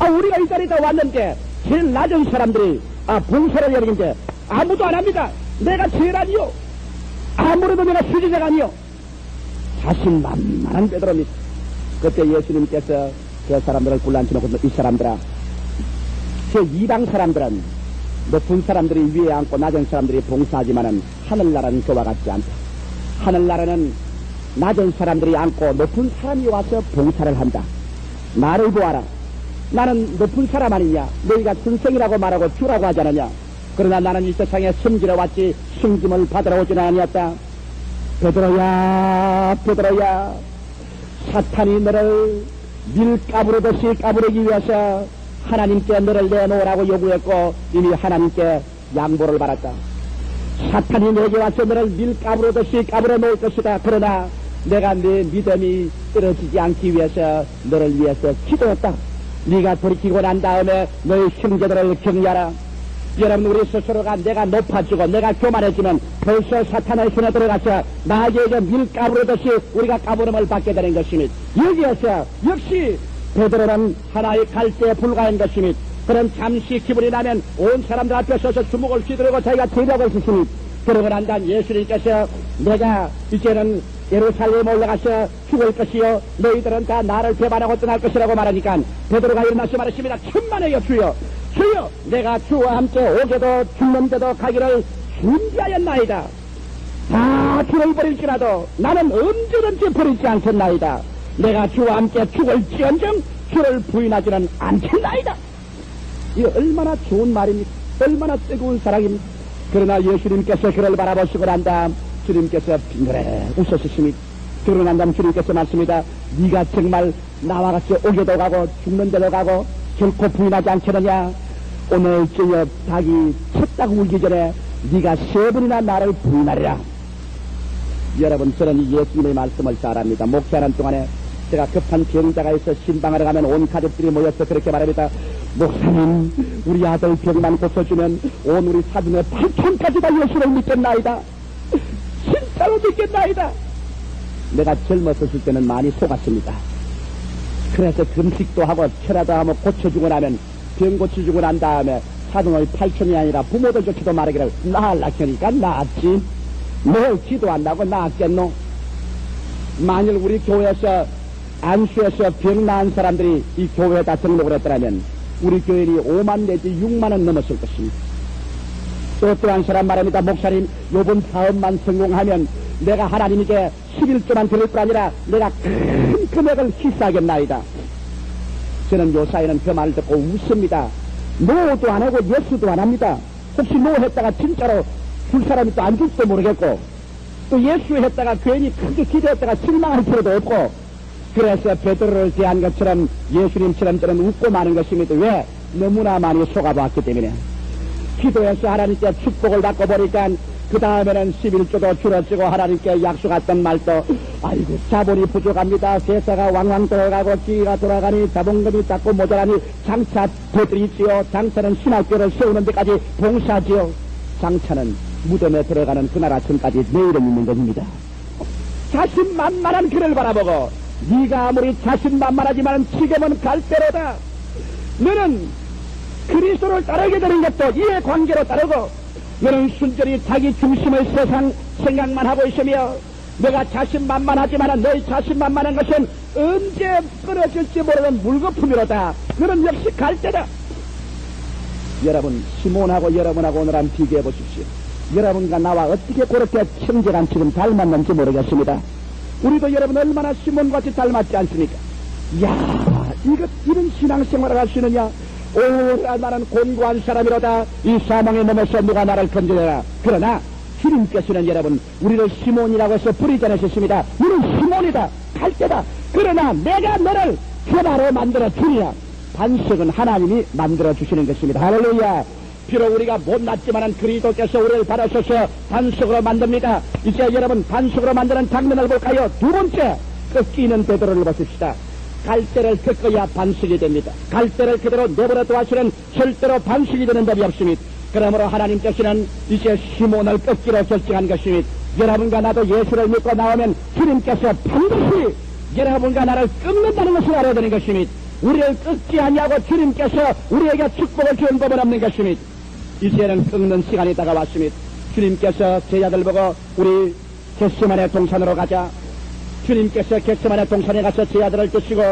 우리가 이 자리에 왔는데 제일 낮은 사람들이 봉사를 여기는데 아무도 안 합니다. 내가 제일 아니요. 아무래도 내가 수지자가 아니요. 자신만만한 베드로입니다. 그때 예수님께서 그 사람들을 굴란치놓고 이 사람들아, 저 이방 사람들은 높은 사람들이 위에 앉고 낮은 사람들이 봉사하지만은 하늘나라는 그와 같지 않다. 하늘나라는 낮은 사람들이 앉고 높은 사람이 와서 봉사를 한다. 나를 보아라. 나는 높은 사람 아니냐? 너희가 선생이라고 말하고 주라고 하지 않느냐? 그러나 나는 이 세상에 섬기러 왔지 승짐을 받으러 오지는 아니었다. 베드로야, 베드로야, 사탄이 너를 밀가부르듯이 까부르기 위해서 하나님께 너를 내놓으라고 요구했고 이미 하나님께 양보를 받았다. 사탄이 내게 와서 너를 밀가부르듯이 까불어 놓을 것이다. 그러나 내가 네 믿음이 떨어지지 않기 위해서 너를 위해서 기도했다. 네가 돌이키고 난 다음에 너의 형제들을 격려하라. 여러분, 우리 스스로가 내가 높아지고 내가 교만해지면 벌써 사탄의 손에 들어가서 나에게 밀가부르듯이 우리가 까부름을 받게 되는 것입니다. 여기에서 역시 베드로는 하나의 갈대에 불과한 것입니다. 그런 잠시 기분이 나면 온 사람들 앞에 서서 주먹을 휘두르고 자기가 대려하고 있었습니다. 그러고 난 다음 예수님께서 내가 이제는 예루살렘에 올라가서 죽을 것이요 너희들은 다 나를 배반하고 떠날 것이라고 말하니까 베드로가 일어나서 말했습니다. 천만에요 주여, 주여, 내가 주와 함께 오게도 죽는데도 가기를 준비하였나이다. 다 주를 버릴지라도 나는 언제든지 버리지 않겠나이다. 내가 주와 함께 죽을지언정 주를 부인하지는 않겠나이다. 이 얼마나 좋은 말입니까? 얼마나 뜨거운 사랑입니까? 그러나 예수님께서 그를 바라보시고 난 다음 주님께서 빙그레 웃으셨습니다. 그러고 난 다음 주님께서 말씀이다. 네가 정말 나와 같이 오게도 가고 죽는 데도 가고 결코 부인하지 않겠느냐. 오늘 저녁 닭이 쳤다고 울기 전에 네가 3번이나 나를 부인하리라. 여러분, 저는 이 예수님의 말씀을 잘 압니다. 목회하는 동안에 제가 급한 병자가 있어 신방하러 가면 온 가족들이 모여서 그렇게 말합니다. 목사님, 우리 아들 병만 고쳐주면 온 우리 사진의 8천까지 다 예수를 믿겠나이다. 진짜로 믿겠나이다. 내가 젊었을 때는 많이 속았습니다. 그래서 금식도 하고 철야도 하고 고쳐주고 나면 병 고쳐주고 난 다음에 사돈의 8천이 아니라 부모들 좋지도 말하기를 나으려니까 나았지. 뭘 기도한다고 나았겠노? 만일 우리 교회에서 안수에서 병 나은 사람들이 이 교회에다 등록을 했더라면 우리 교인이 5만 내지 6만은 넘었을 것입니다. 또 한 사람 말합니다. 목사님, 요번 사업만 성공하면 내가 하나님에게 11조만 드릴 뿐 아니라 내가 큰 금액을 희사하겠나이다. 저는 요 사이는 그 말을 듣고 웃습니다. 노도 안 하고 예수도 안 합니다. 혹시 노 했다가 진짜로 줄 사람이 또 안 줄지도 모르겠고 또 예수 했다가 괜히 크게 기대했다가 실망할 필요도 없고 그래서 베드로를 대한 것처럼 예수님처럼 저는 웃고 마는 것입니다. 왜? 너무나 많이 속아봤기 때문에. 기도해서 하나님께 축복을 받고 보니까 그 다음에는 11조도 줄어지고 하나님께 약속했던 말도 아이고 자본이 부족합니다. 세사가 왕왕 돌아가고 기가 돌아가니 자본금이 자꾸 모자라니 장차 되드리지요. 장차는 신학교를 세우는 데까지 봉사지요. 장차는 무덤에 들어가는 그날 아침까지 내일은 있는 것입니다. 자신만만한 그를 바라보고 네가 아무리 자신만만하지만 지금은 갈대로다. 너는 그리스도를 따르게 되는 것도 이해 관계로 따르고 너는 순전히 자기 중심의 세상 생각만 하고 있으며 너가 자신만만하지만 너희 자신만만한 것은 언제 끊어질지 모르는 물거품이로다. 너는 역시 갈대다. 여러분, 시몬하고 여러분하고 오늘 한번 비교해 보십시오. 여러분과 나와 어떻게 그렇게 청결한 지금 닮았는지 모르겠습니다. 우리도 여러분 얼마나 시몬같이 닮았지 않습니까? 이야, 이런 신앙생활을 할 수 있느냐? 오라, 나는 곤고한 사람이로다. 이 사망의 몸에서 누가 나를 건져내라. 그러나 주님께서는 여러분 우리를 시몬이라고 해서 부르지 않으셨습니다. 우리는 시몬이다, 갈대다. 그러나 내가 너를 변화로 만들어 주리라. 반석은 하나님이 만들어 주시는 것입니다. 할렐루야. 비록 우리가 못났지만은 그리스도께서 우리를 받아셔서 반석으로 만듭니다. 이제 여러분 반석으로 만드는 장면을 볼까요? 두 번째, 꺾이는 베드로를 보십시다. 갈대를 꺾어야 반석이 됩니다. 갈대를 그대로 내버려 두어서는 절대로 반석이 되는 법이 없습니다. 그러므로 하나님께서는 이제 시몬을 꺾기로 결정한 것입니다. 여러분과 나도 예수를 믿고 나오면 주님께서 반드시 여러분과 나를 꺾는다는 것을 알아야 되는 것입니다. 우리를 꺾지 아니하고 주님께서 우리에게 축복을 주는 법은 없는 것입니다. 이제는 꺾는 시간이 다가왔습니다. 주님께서 제자들 보고 우리 겟세마네 동산으로 가자. 주님께서 겟세마네 동산에 가서 제자들을 드시고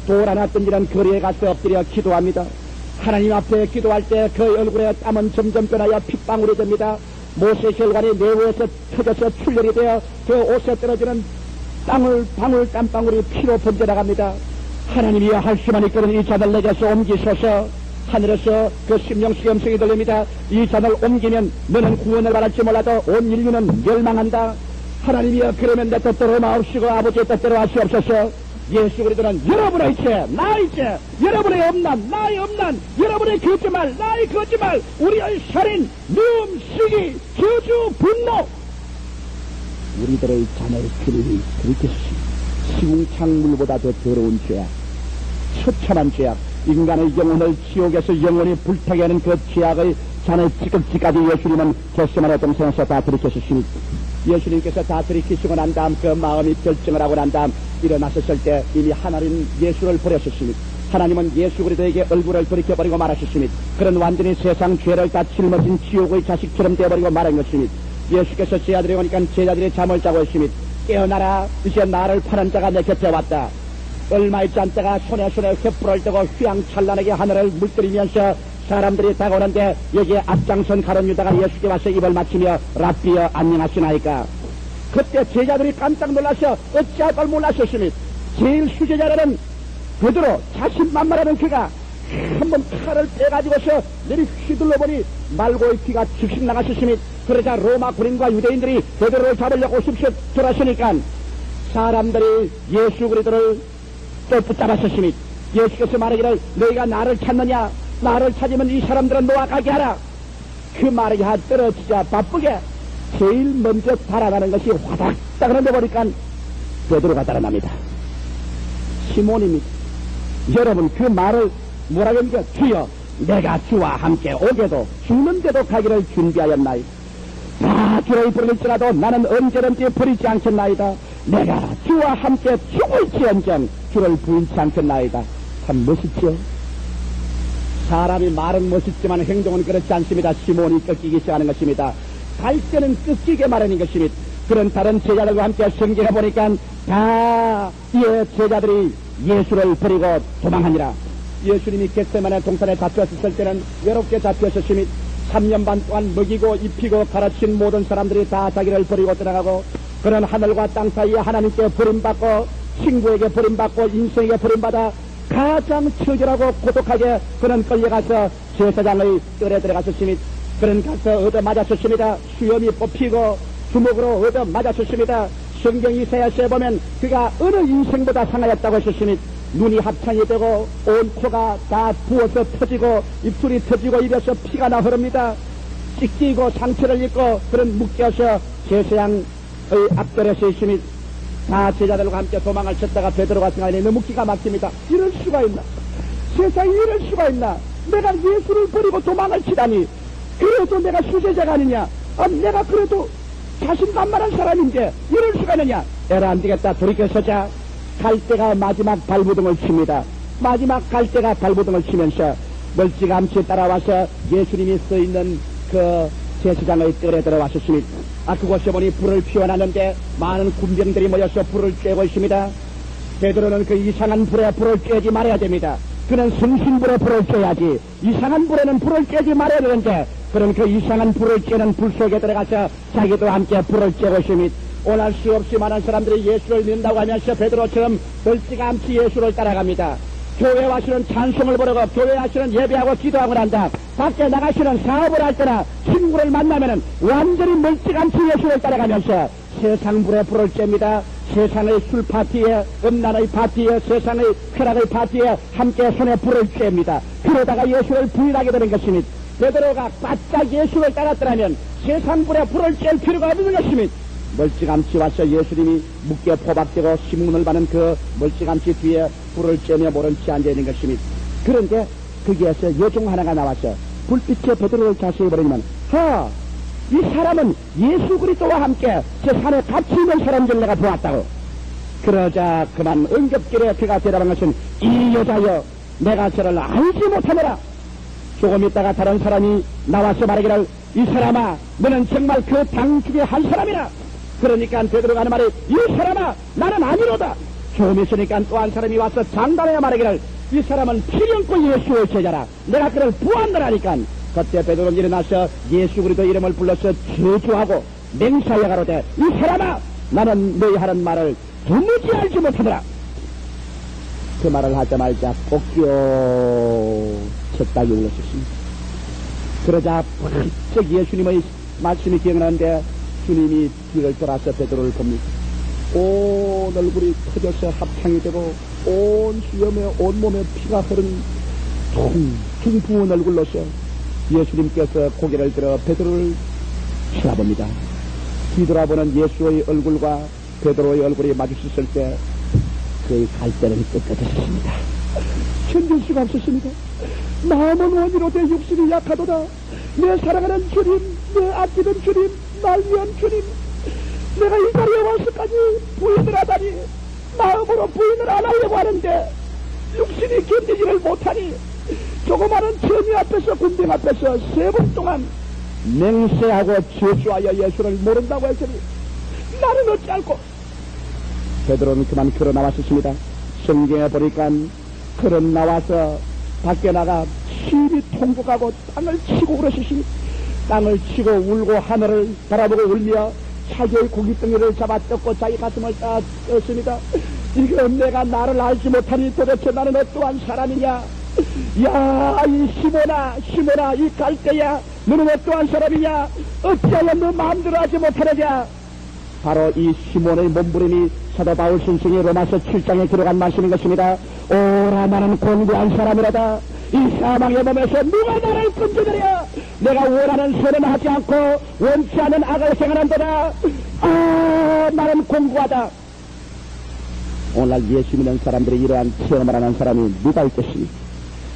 돌 하나 던지는 거리에 가서 엎드려 기도합니다. 하나님 앞에 기도할 때 그 얼굴에 땀은 점점 변하여 핏방울이 됩니다. 모세 혈관이 내부에서 터져서 출혈이 되어 그 옷에 떨어지는 방울 땀방울이 피로 번져나갑니다. 하나님이여 할 수만 있거든 이 잔을 내게서 옮기소서. 하늘에서 그 심령식 음성이 들립니다. 이 잔을 옮기면 너는 구원을 받을지 몰라도 온 인류는 멸망한다. 하나님이여 그러면 내 뜻대로 마옵시고 아버지의 뜻대로 하시옵소서. 예수 그리스도는 여러분의 죄, 나의 죄, 여러분의 엄난, 나의 엄난, 여러분의 거짓말, 나의 거짓말, 우리의 살인, 미움, 시기, 저주, 분노, 우리들의 자녀의 주님이 그렇게 시궁창물보다 더 더러운 죄악, 처참한 죄악, 인간의 영혼을 지옥에서 영원히 불타게 하는 그 죄악의 자네 찌꺼기까지 예수님은 겟세마네 동산에서 다 들이키셨으니 예수님께서 다 들이키시고 난 다음 그 마음이 결정을 하고 난 다음 일어나셨을 때 이미 하나님 예수를 버렸었으니 하나님은 예수 그리스도에게 얼굴을 돌이켜버리고 말하셨으니 그런 완전히 세상 죄를 다 짊어진 지옥의 자식처럼 되어버리고 말한 것이니 예수께서 제자들이 오니까 제자들이 잠을 자고 있으니 깨어나라 이제 나를 파는 자가 내 곁에 왔다. 얼마 있지 않다가 손에 횃불을 뜨고 휘황찬란하게 하늘을 물들이면서 사람들이 다가오는데 여기에 앞장선 가룟 유다가 예수께 와서 입을 맞추며 랍비여 안녕하시나이까. 그때 제자들이 깜짝 놀라서 어찌할 걸 몰랐었으니 제일 수제자라는 베드로 자신만만하는 그가 한번 칼을 빼가지고서 내리 휘둘러보니 말고의 피가 즉시 나갔었으니 그러자 로마 군인과 유대인들이 베드로를 잡으려고 습습 돌았으니까 사람들이 예수 그리스도를 또 붙잡았었으니 예수께서 말하기를 너희가 나를 찾느냐 나를 찾으면 이 사람들은 너와 가게 하라. 그 말이 떨어지자 바쁘게 제일 먼저 달아나는 것이 화닥닥 흔들어버리니까 베드로가 달아납니다. 시몬입니다. 여러분 그 말을 뭐라고 합니까? 주여 내가 주와 함께 오게도 죽는데도 가기를 준비하였나이. 다 주를 부를지라도 나는 언제든지 버리지 않겠나이다. 내가 주와 함께 죽을지언정 주를 부인치 않겠나이다. 참 멋있죠? 사람이 말은 멋있지만 행동은 그렇지 않습니다. 시몬이 꺾이기 시작하는 것입니다. 갈 때는 꺾이게 마련인 것입니다. 그런 다른 제자들과 함께 성경에 보니까 다 이에 제자들이 예수를 버리고 도망하니라. 예수님이 겟세마네 동산에 잡혔을 때는 외롭게 잡혔으니 3년 반 동안 먹이고 입히고 가르친 모든 사람들이 다 자기를 버리고 떠나가고 그런 하늘과 땅 사이에 하나님께 버림받고 친구에게 버림받고 인생에게 버림받아 가장 처절하고 고독하게 그는 끌려가서 제사장의 뜰에 들어갔었으니 그는 가서 얻어 맞았었습니다. 수염이 뽑히고 주먹으로 얻어 맞았었습니다. 성경 이사야서에 보면 그가 어느 인생보다 상하였다고 했었으니 눈이 합창이 되고 온 코가 다 부어서 터지고 입술이 터지고 입에서 피가 나 흐릅니다. 찢기고 상처를 입고 그런 묶여서 제사장의 앞뜰에 서 있으니 다 제자들과 함께 도망을 쳤다가 베드로가 생각하니 너무 기가 막힙니다. 이럴 수가 있나? 세상에 이럴 수가 있나? 내가 예수를 버리고 도망을 치다니 그래도 내가 수제자가 아니냐? 내가 그래도 자신만만한 사람인데 이럴 수가 있느냐? 에라 안 되겠다. 돌이켜서자 갈대가 마지막 발부둥을 칩니다. 마지막 갈대가 발부둥을 치면서 멀찌감치 따라와서 예수님이 써있는 그 제사장의 뜰에 들어왔었습니다. 그곳에 보니 불을 피워놨는데 많은 군병들이 모여서 불을 쬐고 있습니다. 베드로는 그 이상한 불에 불을 쬐지 말아야 됩니다. 그는 성신불에 불을 쬐야지 이상한 불에는 불을 쬐지 말아야 되는데 그런 그 이상한 불을 쬐는 불 속에 들어가서 자기도 함께 불을 쬐고 있습니다. 오늘 수없이 많은 사람들이 예수를 믿는다고 하면서 베드로처럼 멀찌감치 예수를 따라갑니다. 교회 와서는 찬송을 부르고 교회 와서는 예배하고 기도하고 난다. 밖에 나가시는 사업을 할 때나 친구를 만나면은 완전히 멀찌감치 예수를 따라가면서 세상 불에 불을 쬐입니다. 세상의 술 파티에 음란의 파티에 세상의 쾌락의 파티에 함께 손에 불을 쬐입니다. 그러다가 예수를 부인하게 되는 것입니다. 베드로가 바짝 예수를 따랐더라면 세상 불에 불을 쬐 필요가 없는 것입니다. 멀찌감치 와서 예수님이 묵게 포박되고 신문을 받는 그 멀찌감치 뒤에 불을 쬐며 모른 채 앉아있는 것입니다. 그런데 거기에서 여종 하나가 나와서 불빛에 베드로를 자세히 보려면 이 사람은 예수 그리스도와 함께 제 산에 같이 있는 사람 줄 내가 보았다고. 그러자 그만 응급길에 그가 대답한 것은 이 여자여 내가 저를 알지 못하노라. 조금 있다가 다른 사람이 나와서 말하기를 이 사람아 너는 정말 그 당 중에 한 사람이라. 그러니까 베드로가 하는 말이 이 사람아 나는 아니로다. 조금 있으니까 또 한 사람이 와서 장담하여 말하기를 이 사람은 필연코 예수의 제자라. 내가 그를 부한다라니까. 그때 베드로는 일어나서 예수 그리스도 이름을 불러서 저주하고 맹세하여 가로되 이 사람아 나는 너희 하는 말을 도무지 알지 못하더라. 그 말을 하자마자 복교 쳤다기 울었습니다. 그러자 번쩍 예수님의 말씀이 기억나는데 주님이 뒤를 돌아서 베드로를 봅니다. 온 얼굴이 터져서 합창이 되고 온 수염에 온몸에 피가 흐른 퉁퉁 부은 얼굴로서 예수님께서 고개를 들어 베드로를 쳐다봅니다. 뒤돌아보는 예수의 얼굴과 베드로의 얼굴이 마주쳤을 때 그의 갈대는 끄떡했습니다. 견딜 수가 없었습니다. 마음은 원이로 내 육신이 약하도다. 내 사랑하는 주님, 내 아끼는 주님, 날 위한 주님, 내가 이 자리에 와서까지 부인을 하다니, 마음으로 부인을 안 하려고 하는데 육신이 견디지를 못하니 조그마한 천이 앞에서 군대 앞에서 3번 동안 맹세하고 저주하여 예수를 모른다고 했으니 나는 어찌할꼬. 베드로는 그만 걸어 나왔었습니다. 성경에 보니까 걸어 나와서 밖에 나가 실이 통곡하고 땅을 치고 그러시니 땅을 치고 울고 하늘을 바라보고 울며 자기의 고깃덩이를 잡아 뜯고 자기 가슴을 다 떴습니다. 이건 내가 나를 알지 못하니 도대체 나는 어떠한 사람이냐. 야, 이 시몬아, 이 갈대야, 너는 어떠한 사람이냐? 어찌하여 너 마음대로 하지 못하느냐? 바로 이 시몬의 몸부림이 사도 바울 선생이 로마서 7장에 들어간 말씀인 것입니다. 오라, 나는 권고한 사람이라다. 이 사망의 몸에서 누가 나를 건져내랴? 내가 원하는 선은 하지 않고 원치 않은 악을 행하는도다. 아, 나는 공고하다. 오늘날 예수 믿는 사람들이 이러한 체험을 하는 사람이 누가 있겠습니까?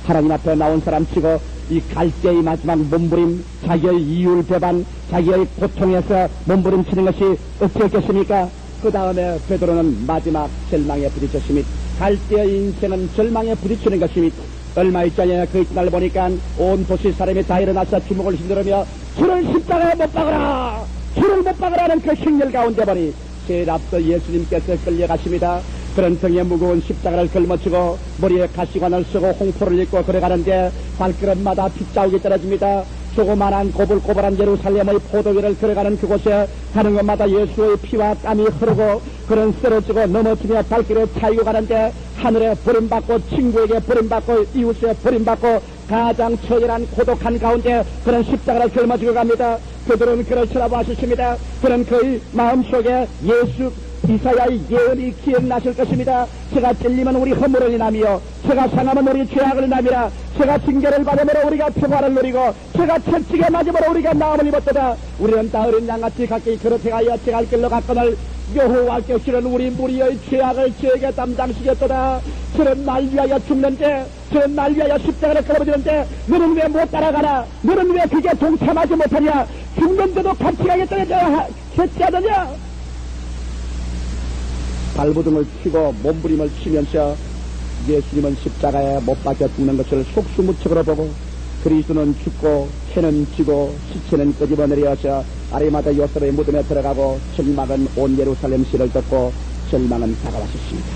하나님 앞에 나온 사람치고 이 갈대의 마지막 몸부림, 자기의 이율 배반, 자기의 고통에서 몸부림치는 것이 어떻겠습니까? 그 다음에 베드로는 마지막 절망에 부딪혔습니다. 갈대의 인생은 절망에 부딪히는 것입니다. 얼마 있잖아요. 그 이날 보니까 온 도시 사람이 다 일어나서 주먹을 흔들으며 주를 십자가에 못 박으라! 주를 못 박으라는 그 행렬 가운데 보니 제일 앞서 예수님께서 끌려가십니다. 그런 등에 무거운 십자가를 걸머치고 머리에 가시관을 쓰고 홍포를 입고 걸어가는데 발걸음마다 핏자국이 떨어집니다. 조그만한 고불고불한 예루살렘의 포도위를 걸어가는 그곳에 가는 곳마다 예수의 피와 땀이 흐르고 그런 쓰러지고 넘어지며 발길을 차이고 가는데 하늘에 버림받고 친구에게 버림받고 이웃에 버림받고 가장 처절한 고독한 가운데 그런 십자가를 걸머지고 갑니다. 그들은 그를 쳐다보았습니다. 그런 그의 마음속에 예수 이사야의 예언이 기억나실 것입니다. 제가 찔리면 우리 허물을 인하며 제가 상하면 우리 죄악을 인하미라. 제가 징계를 받으므로 우리가 평화를 누리고 제가 채찍에 맞으므로 우리가 나음을 입었도다. 우리는 다 어린 양같이 각기 그렇게하여 제갈 길로 갔거늘 여호와께서는 우리 무리의 죄악을 저에게 담당시켰도다. 저는 날 위하여 죽는데, 저는 날 위하여 십자가를 걸어버리는데 너는 왜 못 따라가나? 너는 왜 그게 동참하지 못하냐? 죽는데도 같이 가겠다냐? 캐치하더냐? 발부둥을 치고 몸부림을 치면서 예수님은 십자가에 못 박혀 죽는 것을 속수무책으로 보고 그리스도는 죽고 해는 지고 시체는 끄집어내려서 아리마다 요셉의 무덤에 들어가고 절망은 온 예루살렘 시를 덮고 절망은 다가왔었습니다.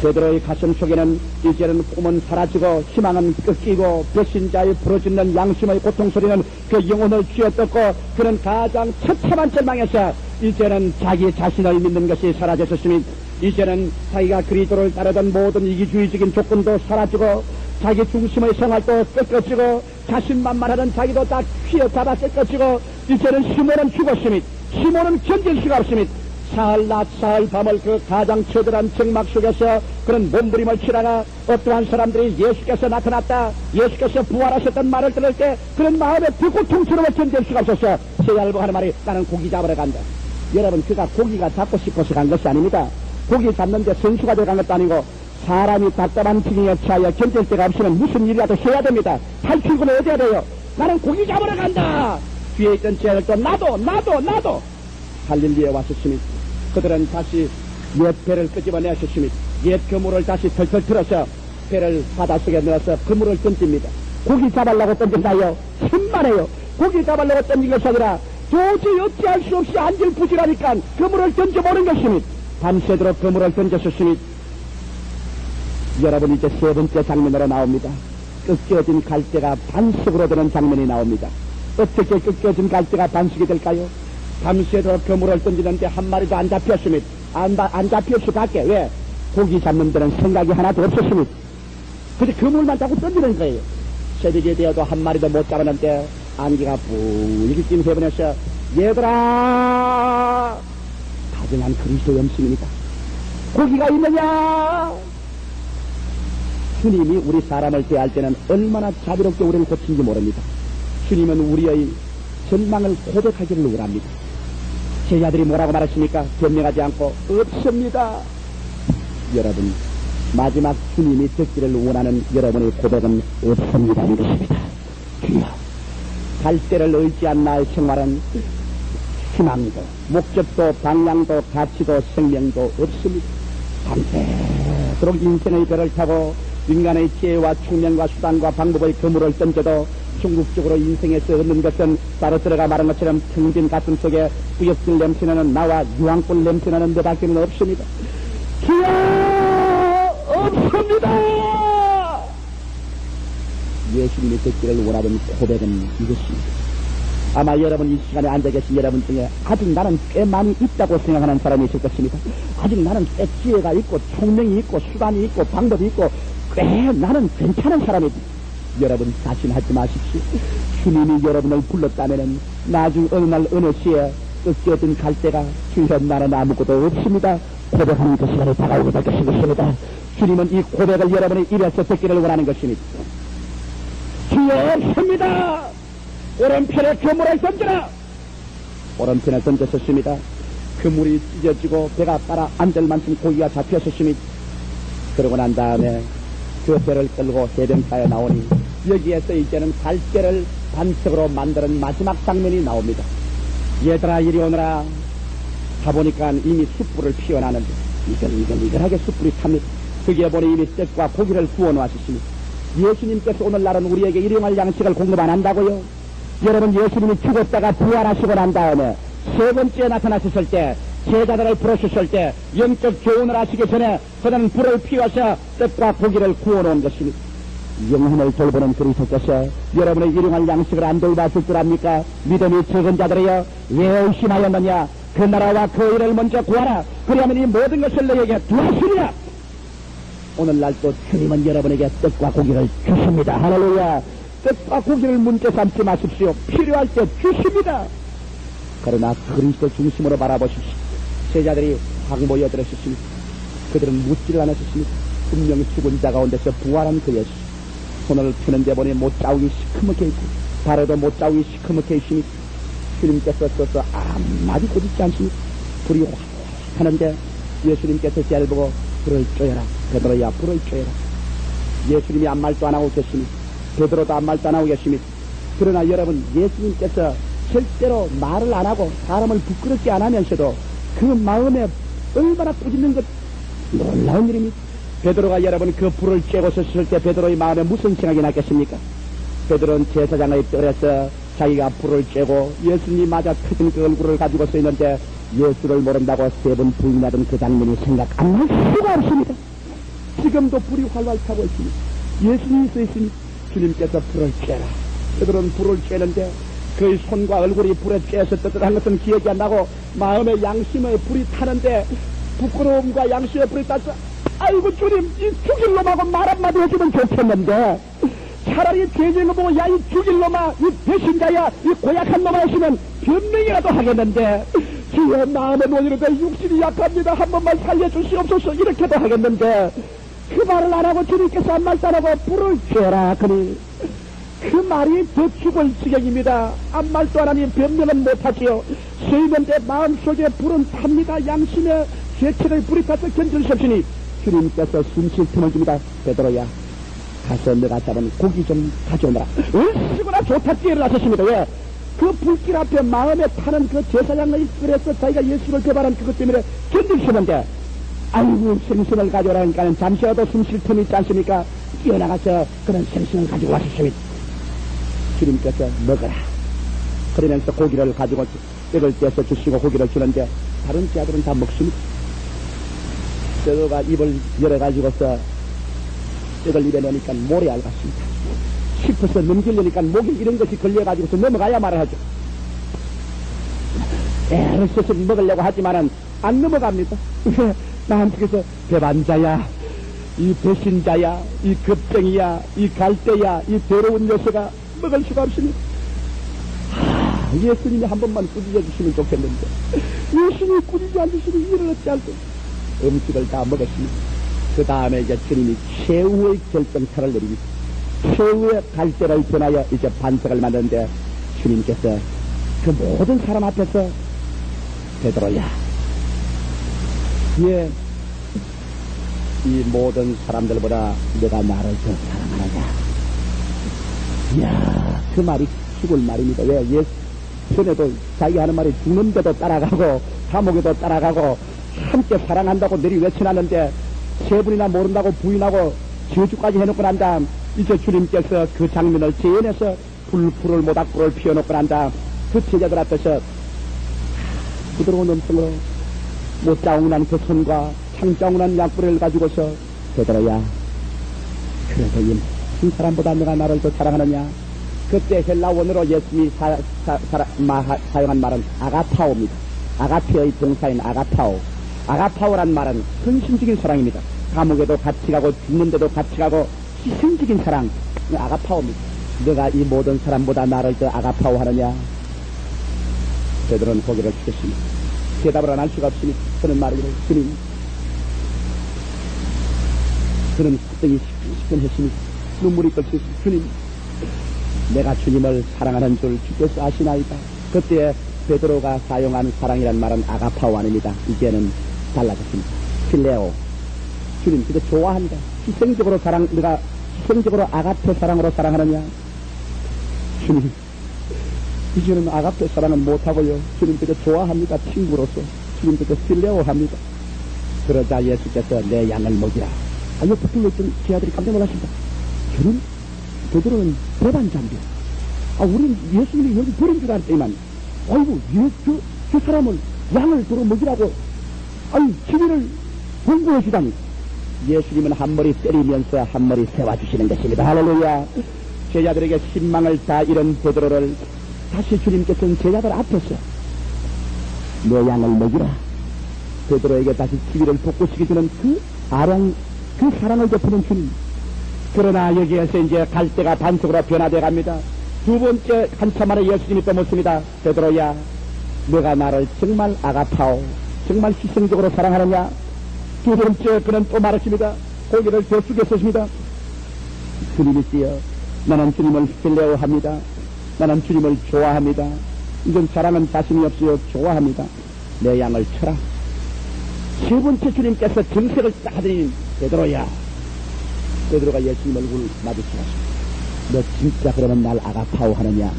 베드로의 가슴 속에는 이제는 꿈은 사라지고 희망은 꺾이고 배신자의 부러지는 양심의 고통소리는 그 영혼을 쥐어뜯고 그는 가장 처참한 절망에서 이제는 자기 자신을 믿는 것이 사라졌었으니 이제는 자기가 그리스도를 따르던 모든 이기주의적인 조건도 사라지고 자기 중심의 생활도 꺾어지고 자신만만하던 자기도 다 휘어잡아 꺾어지고 이제는 시몬은 죽었으니 시몬은 견딜 수가 없으니 사흘 낮 사흘 밤을 그 가장 처절한 정막 속에서 그런 몸부림을 치다가 어떠한 사람들이 예수께서 나타났다 예수께서 부활하셨던 말을 들을 때 그런 마음에 그 고통스러워 견딜 수가 없었어. 제알보 하는 말이 나는 고기 잡으러 간다. 여러분 그가 고기가 잡고 싶어서 간 것이 아닙니다. 고기 잡는데 선수가 되어간 것도 아니고 사람이 답답한 기경에 처하여 견딜 데가 없으면 무슨 일이라도 해야 됩니다. 탈출구는 어디야 돼요? 나는 고기 잡으러 간다. 뒤에 있던 제자들도 나도 갈릴리에 왔었습니다. 그들은 다시 옛 배를 끄집어내셨습니다. 옛 그물을 다시 털털 틀어서 배를 바닷속에 넣어서 그물을 던집니다. 고기 잡으려고 던진다요? 천만에요. 고기 잡으려고 던진 것이 아니라 도저히 어찌할 수 없이 안절부절하니까 그물을 던져보는 것입니다. 밤새도록 그물을 던졌었습니다. 여러분 이제 세 번째 장면으로 나옵니다. 꺾여진 갈대가 반석으로 되는 장면이 나옵니다. 어떻게 꺾여진 갈대가 반석이 될까요? 밤새도록 그물을 던지는데 한 마리도 안 잡혔습니다. 안 잡힐 수밖에. 왜? 고기 잡는 데는 생각이 하나도 없었습니다. 근데 그물만 자꾸 던지는 거예요. 새벽이 되어도 한 마리도 못 잡았는데 안개가 뿔기찜 해버려서 얘들아 다정한 그리스도 염심입니다. 고기가 있느냐? 주님이 우리 사람을 대할 때는 얼마나 자비롭게 우리를 고친지 모릅니다. 주님은 우리의 절망을 고백하기를 원합니다. 제자들이 뭐라고 말했습니까? 변명하지 않고 없습니다. 여러분, 마지막 주님이 듣기를 원하는 여러분의 고백은 없습니다는 것입니다. 주여, 갈대를 의지한 나의 생활은 희망도, 목적도, 방향도, 가치도, 생명도 없습니다. 밤새도록 인생의 배를 타고 인간의 지혜와 충명과 수단과 방법의 그물을 던져도 궁극적으로 인생에서 얻는 것은 사르트르가 말한 것처럼 텅빈 가슴 속에 뿌옇길 냄새나는 나와 유황불 냄새나는 너밖에는 없습니다. 주여, 없습니다. 예수님이 듣기를 원하는 고백은 이것입니다. 아마 여러분 이 시간에 앉아 계신 여러분 중에 아직 나는 꽤 많이 있다고 생각하는 사람이 있을 것입니다. 아직 나는 꽤 지혜가 있고 총명이 있고 수단이 있고 방법이 있고 꽤 나는 괜찮은 사람이지. 여러분 자신하지 마십시오. 주님이 여러분을 불렀다면은 나중 어느 날 어느 시에 꺾여진 갈대가 주여 나는 아무것도 없습니다. 고백하는 그 시간에 다가오게 될 것입니다. 주님은 이 고백을 여러분의 입에서 듣기를 원하는 것입니다. 주여 없습니다. 오른편에 그물을 던져라. 오른편에 던졌었습니다. 그물이 찢어지고 배가 따라 앉을 만큼 고기가 잡혔었습니다. 그러고 난 다음에 그 배를 끌고 해변가에 나오니 여기에서 이제는 갈대를 반석으로 만드는 마지막 장면이 나옵니다. 얘들아 이리 오너라. 가보니까 이미 숯불을 피워나는데 이글이글하게 숯불이 탑니다. 거기에 보니 이미 떡과 고기를 구워놓았습니다. 예수님께서 오늘날은 우리에게 일용할 양식을 공급 안 한다고요? 여러분, 예수님이 죽었다가 부활하시고 난 다음에 세 번째 나타나셨을 때, 제자들을 부르셨을 때 영적 교훈을 하시기 전에 그는 불을 피워서 떡과 고기를 구워놓은 것입니다. 영혼을 돌보는 그리스도께서 여러분의 일용할 양식을 안 돌봐줄 줄 압니까? 믿음이 적은 자들이여 왜 의심하였느냐? 그 나라와 그 일을 먼저 구하라. 그리하면 이 모든 것을 너에게 두었으리라. 오늘날 또 주님은 여러분에게 떡과 고기를 주십니다. 할렐루야. 떡과 고기를 문제 삼지 마십시오. 필요할 때 주십니다. 그러나 그리스도 중심으로 바라보십시오. 제자들이 확 모여들었습니다. 그들은 묻지를 않았습니다. 분명히 죽은 자 가운데서 부활한 그 예수. 손을 펴는데 보니 못자국이 시커멓게 있고 발에도 못자국이 시커멓게 있으니 주님께서 써서 한마디 꼬집지 않습니다. 불이 확 하는데 예수님께서 제를 보고 불을 쪼여라. 베드로야 불을 쪼여라. 예수님이 아무 말도 안 하고 계십니다. 베드로도 아무 말도 안 하고 계십니다. 그러나 여러분, 예수님께서 절대로 말을 안 하고 사람을 부끄럽게 안 하면서도 그 마음에 얼마나 뿌짖는 것 놀라운 일입니다. 베드로가 여러분 그 불을 쬐고 섰을 때 베드로의 마음에 무슨 생각이 났겠습니까? 베드로는 제사장의 뜰에서 자기가 불을 쬐고 예수님 맞아 터진 그 얼굴을 가지고 서 있는데 예수를 모른다고 세 번 부인하던 그 장면이 생각 안 날 수가 없습니다. 지금도 불이 활활 타고 있습니다. 예수님이 서 있으니 주님께서 불을 쬐라. 베드로는 불을 쬐는데 그의 손과 얼굴이 불에 쬐서 뜨뜻한 것은 기억이 안 나고 마음의 양심의 불이 타는데 부끄러움과 양심의 불이 타서 아이고 주님, 이 죽일 놈하고 말 한마디 해주면 좋겠는데 차라리 죄진 거 보고 야 이 죽일 놈아, 이 배신자야, 이 고약한 놈아 했으면 변명이라도 하겠는데 주여 마음에 논이로되 육신이 약합니다. 한 번만 살려주시옵소서 이렇게도 하겠는데 그 말을 안 하고 주님께서 한 말도 안 하고 불을 쬐라 그니 그 말이 더 죽을 지경입니다. 아무 말도 안 하니 변명은 못하지요. 서 있는데 마음속에 불은 탑니다. 양심의 죄책의 불이 타서 견딜 수 없으니 주님께서 숨쉴 틈을 줍니다. 베드로야 가서 내가 잡은 고기 좀 가져오너라. 얼씨구나 좋다 뛰어를 하셨습니다. 왜? 그 불길 앞에 마음에 타는 그 제사장의 그래서 자기가 예수를 배반한 그것 때문에 견디시는데 아이고 생선을 가져오라니까는 잠시라도 숨쉴 틈이 있지 않습니까? 뛰어나가서 그런 생선을 가지고 왔습니다. 주님께서 먹어라. 그러면서 고기를 가지고 떡을 떼서 주시고 고기를 주는데 다른 제자들은 다 먹습니다. 저거가 입을 열어가지고서 떡을 입에 넣으니까 모래알 같습니다. 싶어서 넘기려니까 목에 이런 것이 걸려가지고서 넘어가야 말을 하죠. 애를 써서 먹으려고 하지만은 안 넘어갑니다. 나한테서 배반자야, 이 배신자야, 이 겁쟁이야, 이 갈대야, 이 더러운 녀석아 먹을 수가 없습니다. 예수님이 한 번만 꾸짖어 주시면 좋겠는데 예수님이 꾸짖지 않으시니 일을 어찌 할 때 음식을 다 먹었습니다. 그 다음에 이제 주님이 최후의 결정타를 내립니다. 최후의 갈대를 변하여 이제 반석을 만드는데 주님께서 그 모든 사람 앞에서 베드로야, 예, 이 모든 사람들보다 내가 나를 더 사랑하느냐. 이야, 그 말이 죽을 말입니다. 왜? 예, 전에도 자기 하는 말이 죽는데도 따라가고 감옥에도 따라가고 함께 사랑한다고 늘 외쳐놨는데 세 분이나 모른다고 부인하고 저주까지 해놓고 난 다음 이제 주님께서 그 장면을 재현해서 불을 모닥불을 피워놓고 난 다음 그 제자들 앞에서 부드러운 음성으로 못자웅난 그 손과 창자웅난 약불을 가지고서 베드로야, 그래도 이 사람보다 내가 나를 더 사랑하느냐. 그때 헬라원어로 예수님이 사용한 말은 아가파오입니다. 아가페의 동사인 아가파오. 아가파오란 말은 헌신적인 사랑입니다. 감옥에도 같이 가고 죽는데도 같이 가고 희생적인 사랑, 아가파오입니다. 내가 이 모든 사람보다 나를 더 아가파오하느냐. 베드로는 고개를 숙였습니다. 대답을 안 할 수가 없으니 그는 말이기를, 주님, 그는 갑자기 시큰했습니다. 눈물이 끓습니다. 주님, 내가 주님을 사랑하는 줄 주께서 아시나이다. 그때 베드로가 사용한 사랑이란 말은 아가파오 아닙니다. 이제는 달라졌습니다. 필레오. 주님, 그저 좋아한다. 희생적으로 내가 희생적으로 아가페 사랑으로 사랑하느냐. 주님, 이제는 아가페 사랑은 못하고요. 주님, 그저 좋아합니다. 친구로서. 주님, 그저 필레오 합니다. 그러자 예수께서 내 양을 먹이라. 옆에 둘러있던 제자들이 깜짝 놀랐습니다. 저는, 베드로는 배반자인데, 우리는 예수님이 여기 버린 줄 알았더니만, 아이고, 저 사람은 양을 도로 먹이라고, 지위를 공부해 주다니. 예수님은 한 머리 때리면서 한 머리 세워주시는 것입니다. 할렐루야. 제자들에게 신망을 다 잃은 베드로를 다시 주님께서는 제자들 앞에서 내 양을 먹이라. 베드로에게 다시 지위를 복구시켜주는 그 사랑을 베푸는 주님. 그러나 여기에서 이제 갈대가 반석으로 변화되어 갑니다. 두 번째 한참 만에 예수님이 또 묻습니다. 베드로야, 너가 나를 정말 아가파오, 정말 희생적으로 사랑하느냐? 두 번째 그는 또 말했습니다. 고개를 더 숙였습니다. 주님이시여, 나는 주님을 필레오합니다. 나는 주님을 좋아합니다. 이건 사랑은 자신이 없어요. 좋아합니다. 내 양을 쳐라. 세 번째 주님께서 정색을 딱 하더니, 베드로야. 베드로가 예수님 얼굴 마주치었습니다. 너 진짜 그러면 날 아가파오 하느냐?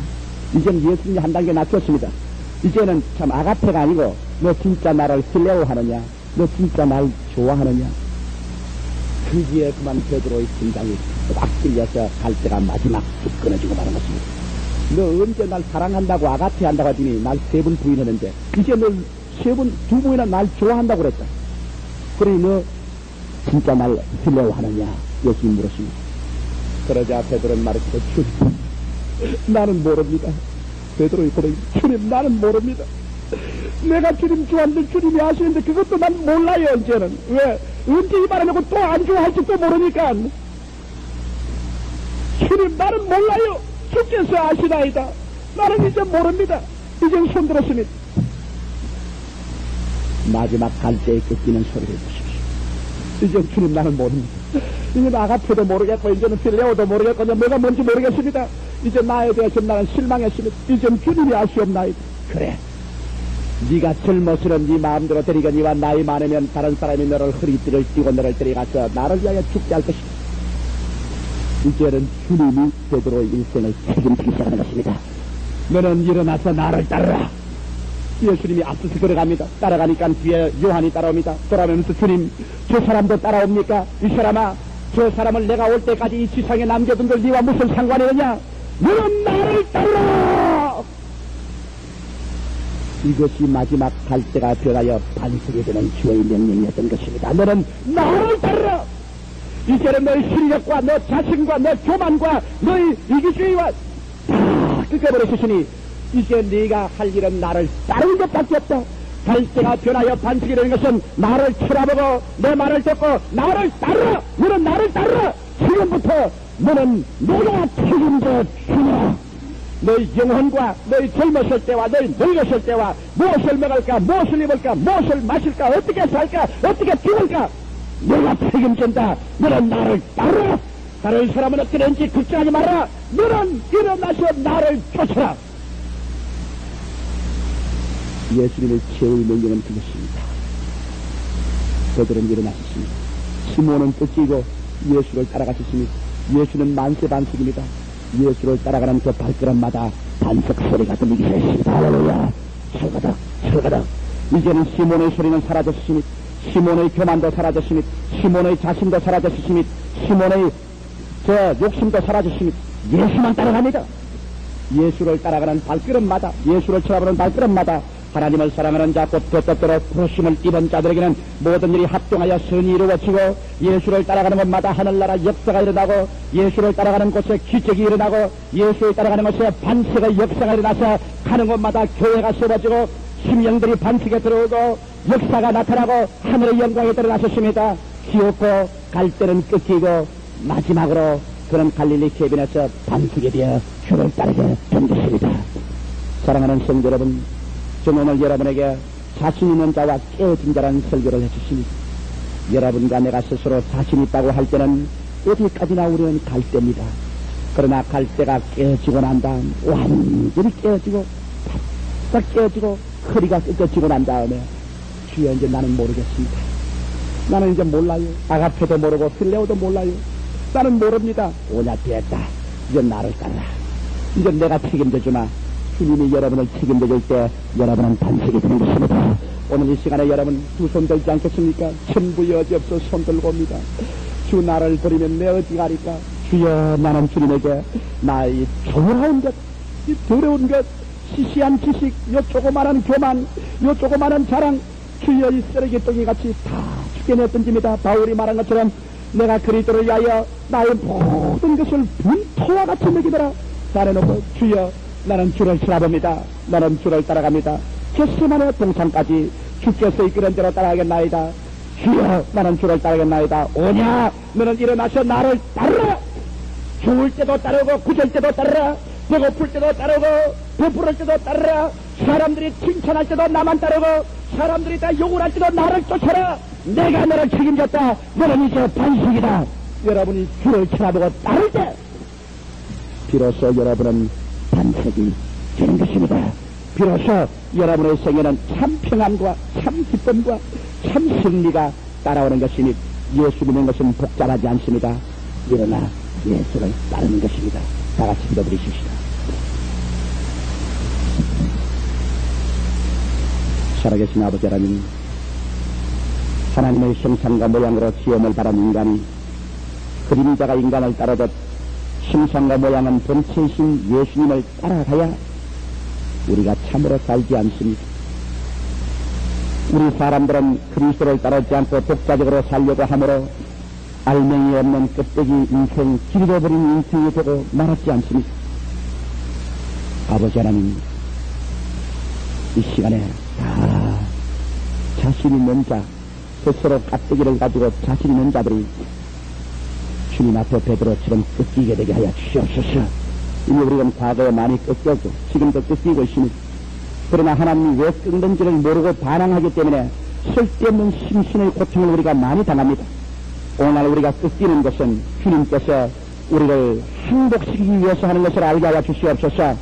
이제는 예수님이 한 단계 낮췄습니다. 이제는 참 아가페가 아니고 너 진짜 나를 필레오 하느냐? 너 진짜 날 좋아하느냐? 그기에 그만 베드로의 심장이 막 찔려서 갈대가 마지막 툭 끊어지고 마는 것입니다. 너 언제 날 사랑한다고 아가페 한다고 하더니 날 세 번 부인했는데 이제 너 두 번이나 날 좋아한다고 그랬다. 그러니 너 진짜 날 필레오 하느냐? 예수님 물었습니다. 그러자 베드로는 말했죠. 주님, 나는 모릅니다. 베드로의 고백이, 주님, 나는 모릅니다. 내가 주님 좋아하는데 주님이 아시는데 그것도 난 몰라요. 이제는 왜 언제 이 말하려고 또 안 좋아할지도 모르니까. 주님, 나는 몰라요. 주께서 아시나이다. 나는 이제 모릅니다. 이제 손들었습니다. 마지막 갈대에 꺾이는 소리를 보십시오. 이제 주님, 나는 모릅니다. 이제 아가페도 모르겠고 이제는 필레오도 모르겠고 이제 뭐가 뭔지 모르겠습니다. 이제 나에 대해서 나는 실망했습니다. 이제 주님이 아시옵나이다. 그래, 네가 젊어서는 네 마음대로 데리거니와 나이 많으면 다른 사람이 너를 허리띠를 띠고 너를 데려가서 나를 위하여 죽게 할 것이다. 이제는 주님이 베드로의 인생을 책임지기 시작하는 것입니다. 너는 일어나서 나를 따르라. 예수님이 앞서서 걸어갑니다. 따라가니까 뒤에 요한이 따라옵니다. 돌아오면서 주님, 저 사람도 따라옵니까? 이 사람아, 저 사람을 내가 올 때까지 이 지상에 남겨둔 걸 네와 무슨 상관이 있느냐? 너는 나를 따르라! 이것이 마지막 갈대가 변하여 반석이 되는 주의 명령이었던 것입니다. 너는 나를 따르라! 이제는 너의 실력과 너 자신과 너 교만과 너의 이기주의와 다 끄겨버렸으니 이제 네가 할 일은 나를 따르는 것밖에 없다. 갈대가 변하여 반석이 되는 것은 나를 쳐다보고 내 말을 듣고 나를 따르라. 너는 나를 따르라. 지금부터 너는 내가 책임져 주라. 너희 영혼과 너희 젊었을 때와 너희 늙었을 때와 무엇을 먹을까, 무엇을 입을까, 무엇을 마실까, 어떻게 살까, 어떻게 죽을까 내가 책임진다. 너는 나를 따르라. 다른 사람은 어떻게 되는지 걱정하지 마라. 너는 일어나서 나를 쫓아라. 예수님의 제일 명령은 그것입니다. 그들은 일어나셨습니다. 시몬은 쫓기고 예수를 따라가셨으니 예수는 만세반석입니다. 예수를 따라가는 그 발걸음마다 반석 소리가 들리기 시작했습니다. 할렐루야. 철가닥 철가닥. 이제는 시몬의 소리는 사라졌으니 시몬의 교만도 사라졌으니 시몬의 자신도 사라졌으니 시몬의 저 욕심도 사라졌으니 예수만 따라갑니다. 예수를 따라가는 발걸음마다 예수를 쳐다보는 발걸음마다 하나님을 사랑하는 자 곧 그 뜻대로 부르심을 입은 자들에게는 모든 일이 합동하여 선이 이루어지고 예수를 따라가는 곳마다 하늘나라 역사가 일어나고 예수를 따라가는 곳에 기적이 일어나고 예수를 따라가는 곳에 반석의 역사가 일어나서 가는 곳마다 교회가 세워지고 심령들이 반석에 들어오고 역사가 나타나고 하늘의 영광이 드러나셨습니다. 기었고 갈 때는 끊기고 마지막으로 그는 갈릴리 계변에서 반석에 되어 주를 따르게 된 것입니다. 사랑하는 성도 여러분, 저는 오늘 여러분에게 자신 있는 자와 깨어진 자라는 설교를 해주십니다. 여러분과 내가 스스로 자신 있다고 할 때는 어디까지나 우리는 갈 때입니다. 그러나 갈 때가 깨어지고 난 다음 완전히 깨어지고 바싹 깨어지고 허리가 꺾어지고 난 다음에 주여 이제 나는 모르겠습니다. 나는 이제 몰라요. 아가페도 모르고 필레오도 몰라요. 나는 모릅니다. 오냐 됐다. 이제 나를 따라. 이제 내가 책임져주나. 주님이 여러분을 책임져줄 때 여러분은 반석이 되는 것입니다. 오늘 이 시간에 여러분 두 손 들지 않겠습니까? 천부 여지없어 손 들고 옵니다. 주 나를 버리면 내 어디 가리까? 주여 나는 주님에게 나의 조라운 것, 이 더러운 것, 시시한 지식, 요 조그마한 교만, 요 조그마한 자랑, 주여 이 쓰레기덩이 같이 다 죽게 던집니다. 바울이 말한 것처럼 내가 그리스도를 위하여 나의 모든 것을 분토와 같이 먹이더라. 잘해놓고 주여 나는 주를 찾아봅니다. 나는 주를 따라갑니다. 겟세마네 동산까지 주께서 이끄는 대로 따라가겠나이다. 주여 나는 주를 따라가겠나이다. 오냐 너는 일어나서 나를 따르라. 죽을 때도 따르고 구절 때도 따르라. 배고플 때도 따르고 배부를 때도 따르라. 사람들이 칭찬할 때도 나만 따르고 사람들이 다 욕을 할 때도 나를 쫓아라. 내가 너를 책임졌다. 너는 이제 반석이다. 여러분이 주를 찾아보고 따를 때 비로소 여러분은 반석이 되는 것입니다. 비로소 여러분의 생에는 참 평안과 참 기쁨과 참 승리가 따라오는 것이니 예수 믿는 것은 복잡하지 않습니다. 일어나 예수를 따르는 것입니다. 다 같이 기도드리십시다. 살아계신 아버지 하나님, 하나님의 형상과 모양으로 지음을 받은 인간이 그림자가 인간을 따르듯 형상과 모양은 본체이신 예수님을 따라가야 우리가 참으로 살지 않습니다. 우리 사람들은 그리스도를 따르지 않고 독자적으로 살려고 하므로 알맹이 없는 껍데기 인생, 길어버린 인생이 되고 말았지 않습니까? 아버지 하나님, 이 시간에 다 자신 있는 자, 스스로 깍두기를 가지고 자신 있는 자들이 주님 앞에 베드로처럼 꺾이게 되게 하여 주시옵소서. 이미 우리는 과거에 많이 꺾였고 지금도 꺾이고 있으니 그러나 하나님이 왜 꺾는지를 모르고 반항하기 때문에 쓸데없는 심신의 고통을 우리가 많이 당합니다. 오늘 우리가 꺾이는 것은 주님께서 우리를 항복시키기 위해서 하는 것을 알게 하여 주시옵소서.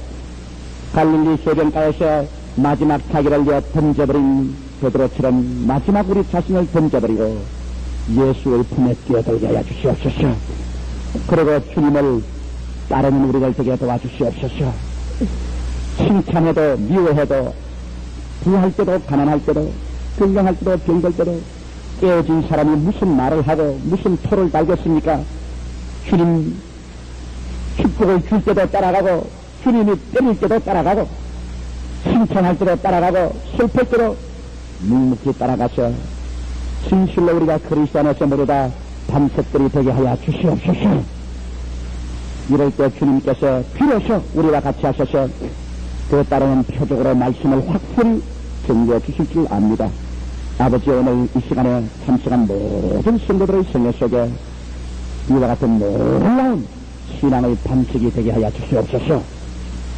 갈릴리 해변가에서 마지막 자기를 위해 던져버린 베드로처럼 마지막 우리 자신을 던져버리고 예수의 품에 뛰어들게 하여 주시옵소서. 그리고 주님을 따르는 우리를 되게 도와주시옵소서. 칭찬해도 미워해도 부할 때도 가난할 때도 건강할 때도 병들 때도 깨어진 사람이 무슨 말을 하고 무슨 토를 달겠습니까? 주님 축복을 줄 때도 따라가고 주님이 때릴 때도 따라가고 칭찬할 때도 따라가고 슬플 때도 묵묵히 따라가서 진실로 우리가 그리스도 안에서 모두 다 반석들이 되게 하여 주시옵소서. 이럴 때 주님께서 비로소 우리와 같이 하셔서 그 따르는 표적으로 말씀을 확실히 전개해 주실 줄 압니다. 아버지, 오늘 이 시간에 참석한 모든 성도들의 생애 속에 이와 같은 놀라운 신앙의 반석이 되게 하여 주시옵소서.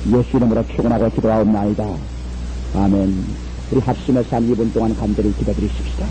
예수 이름으로 축원하고 기도하옵나이다. 아멘. 우리 합심해서 한 2분 동안 간절히 기도드리십시다.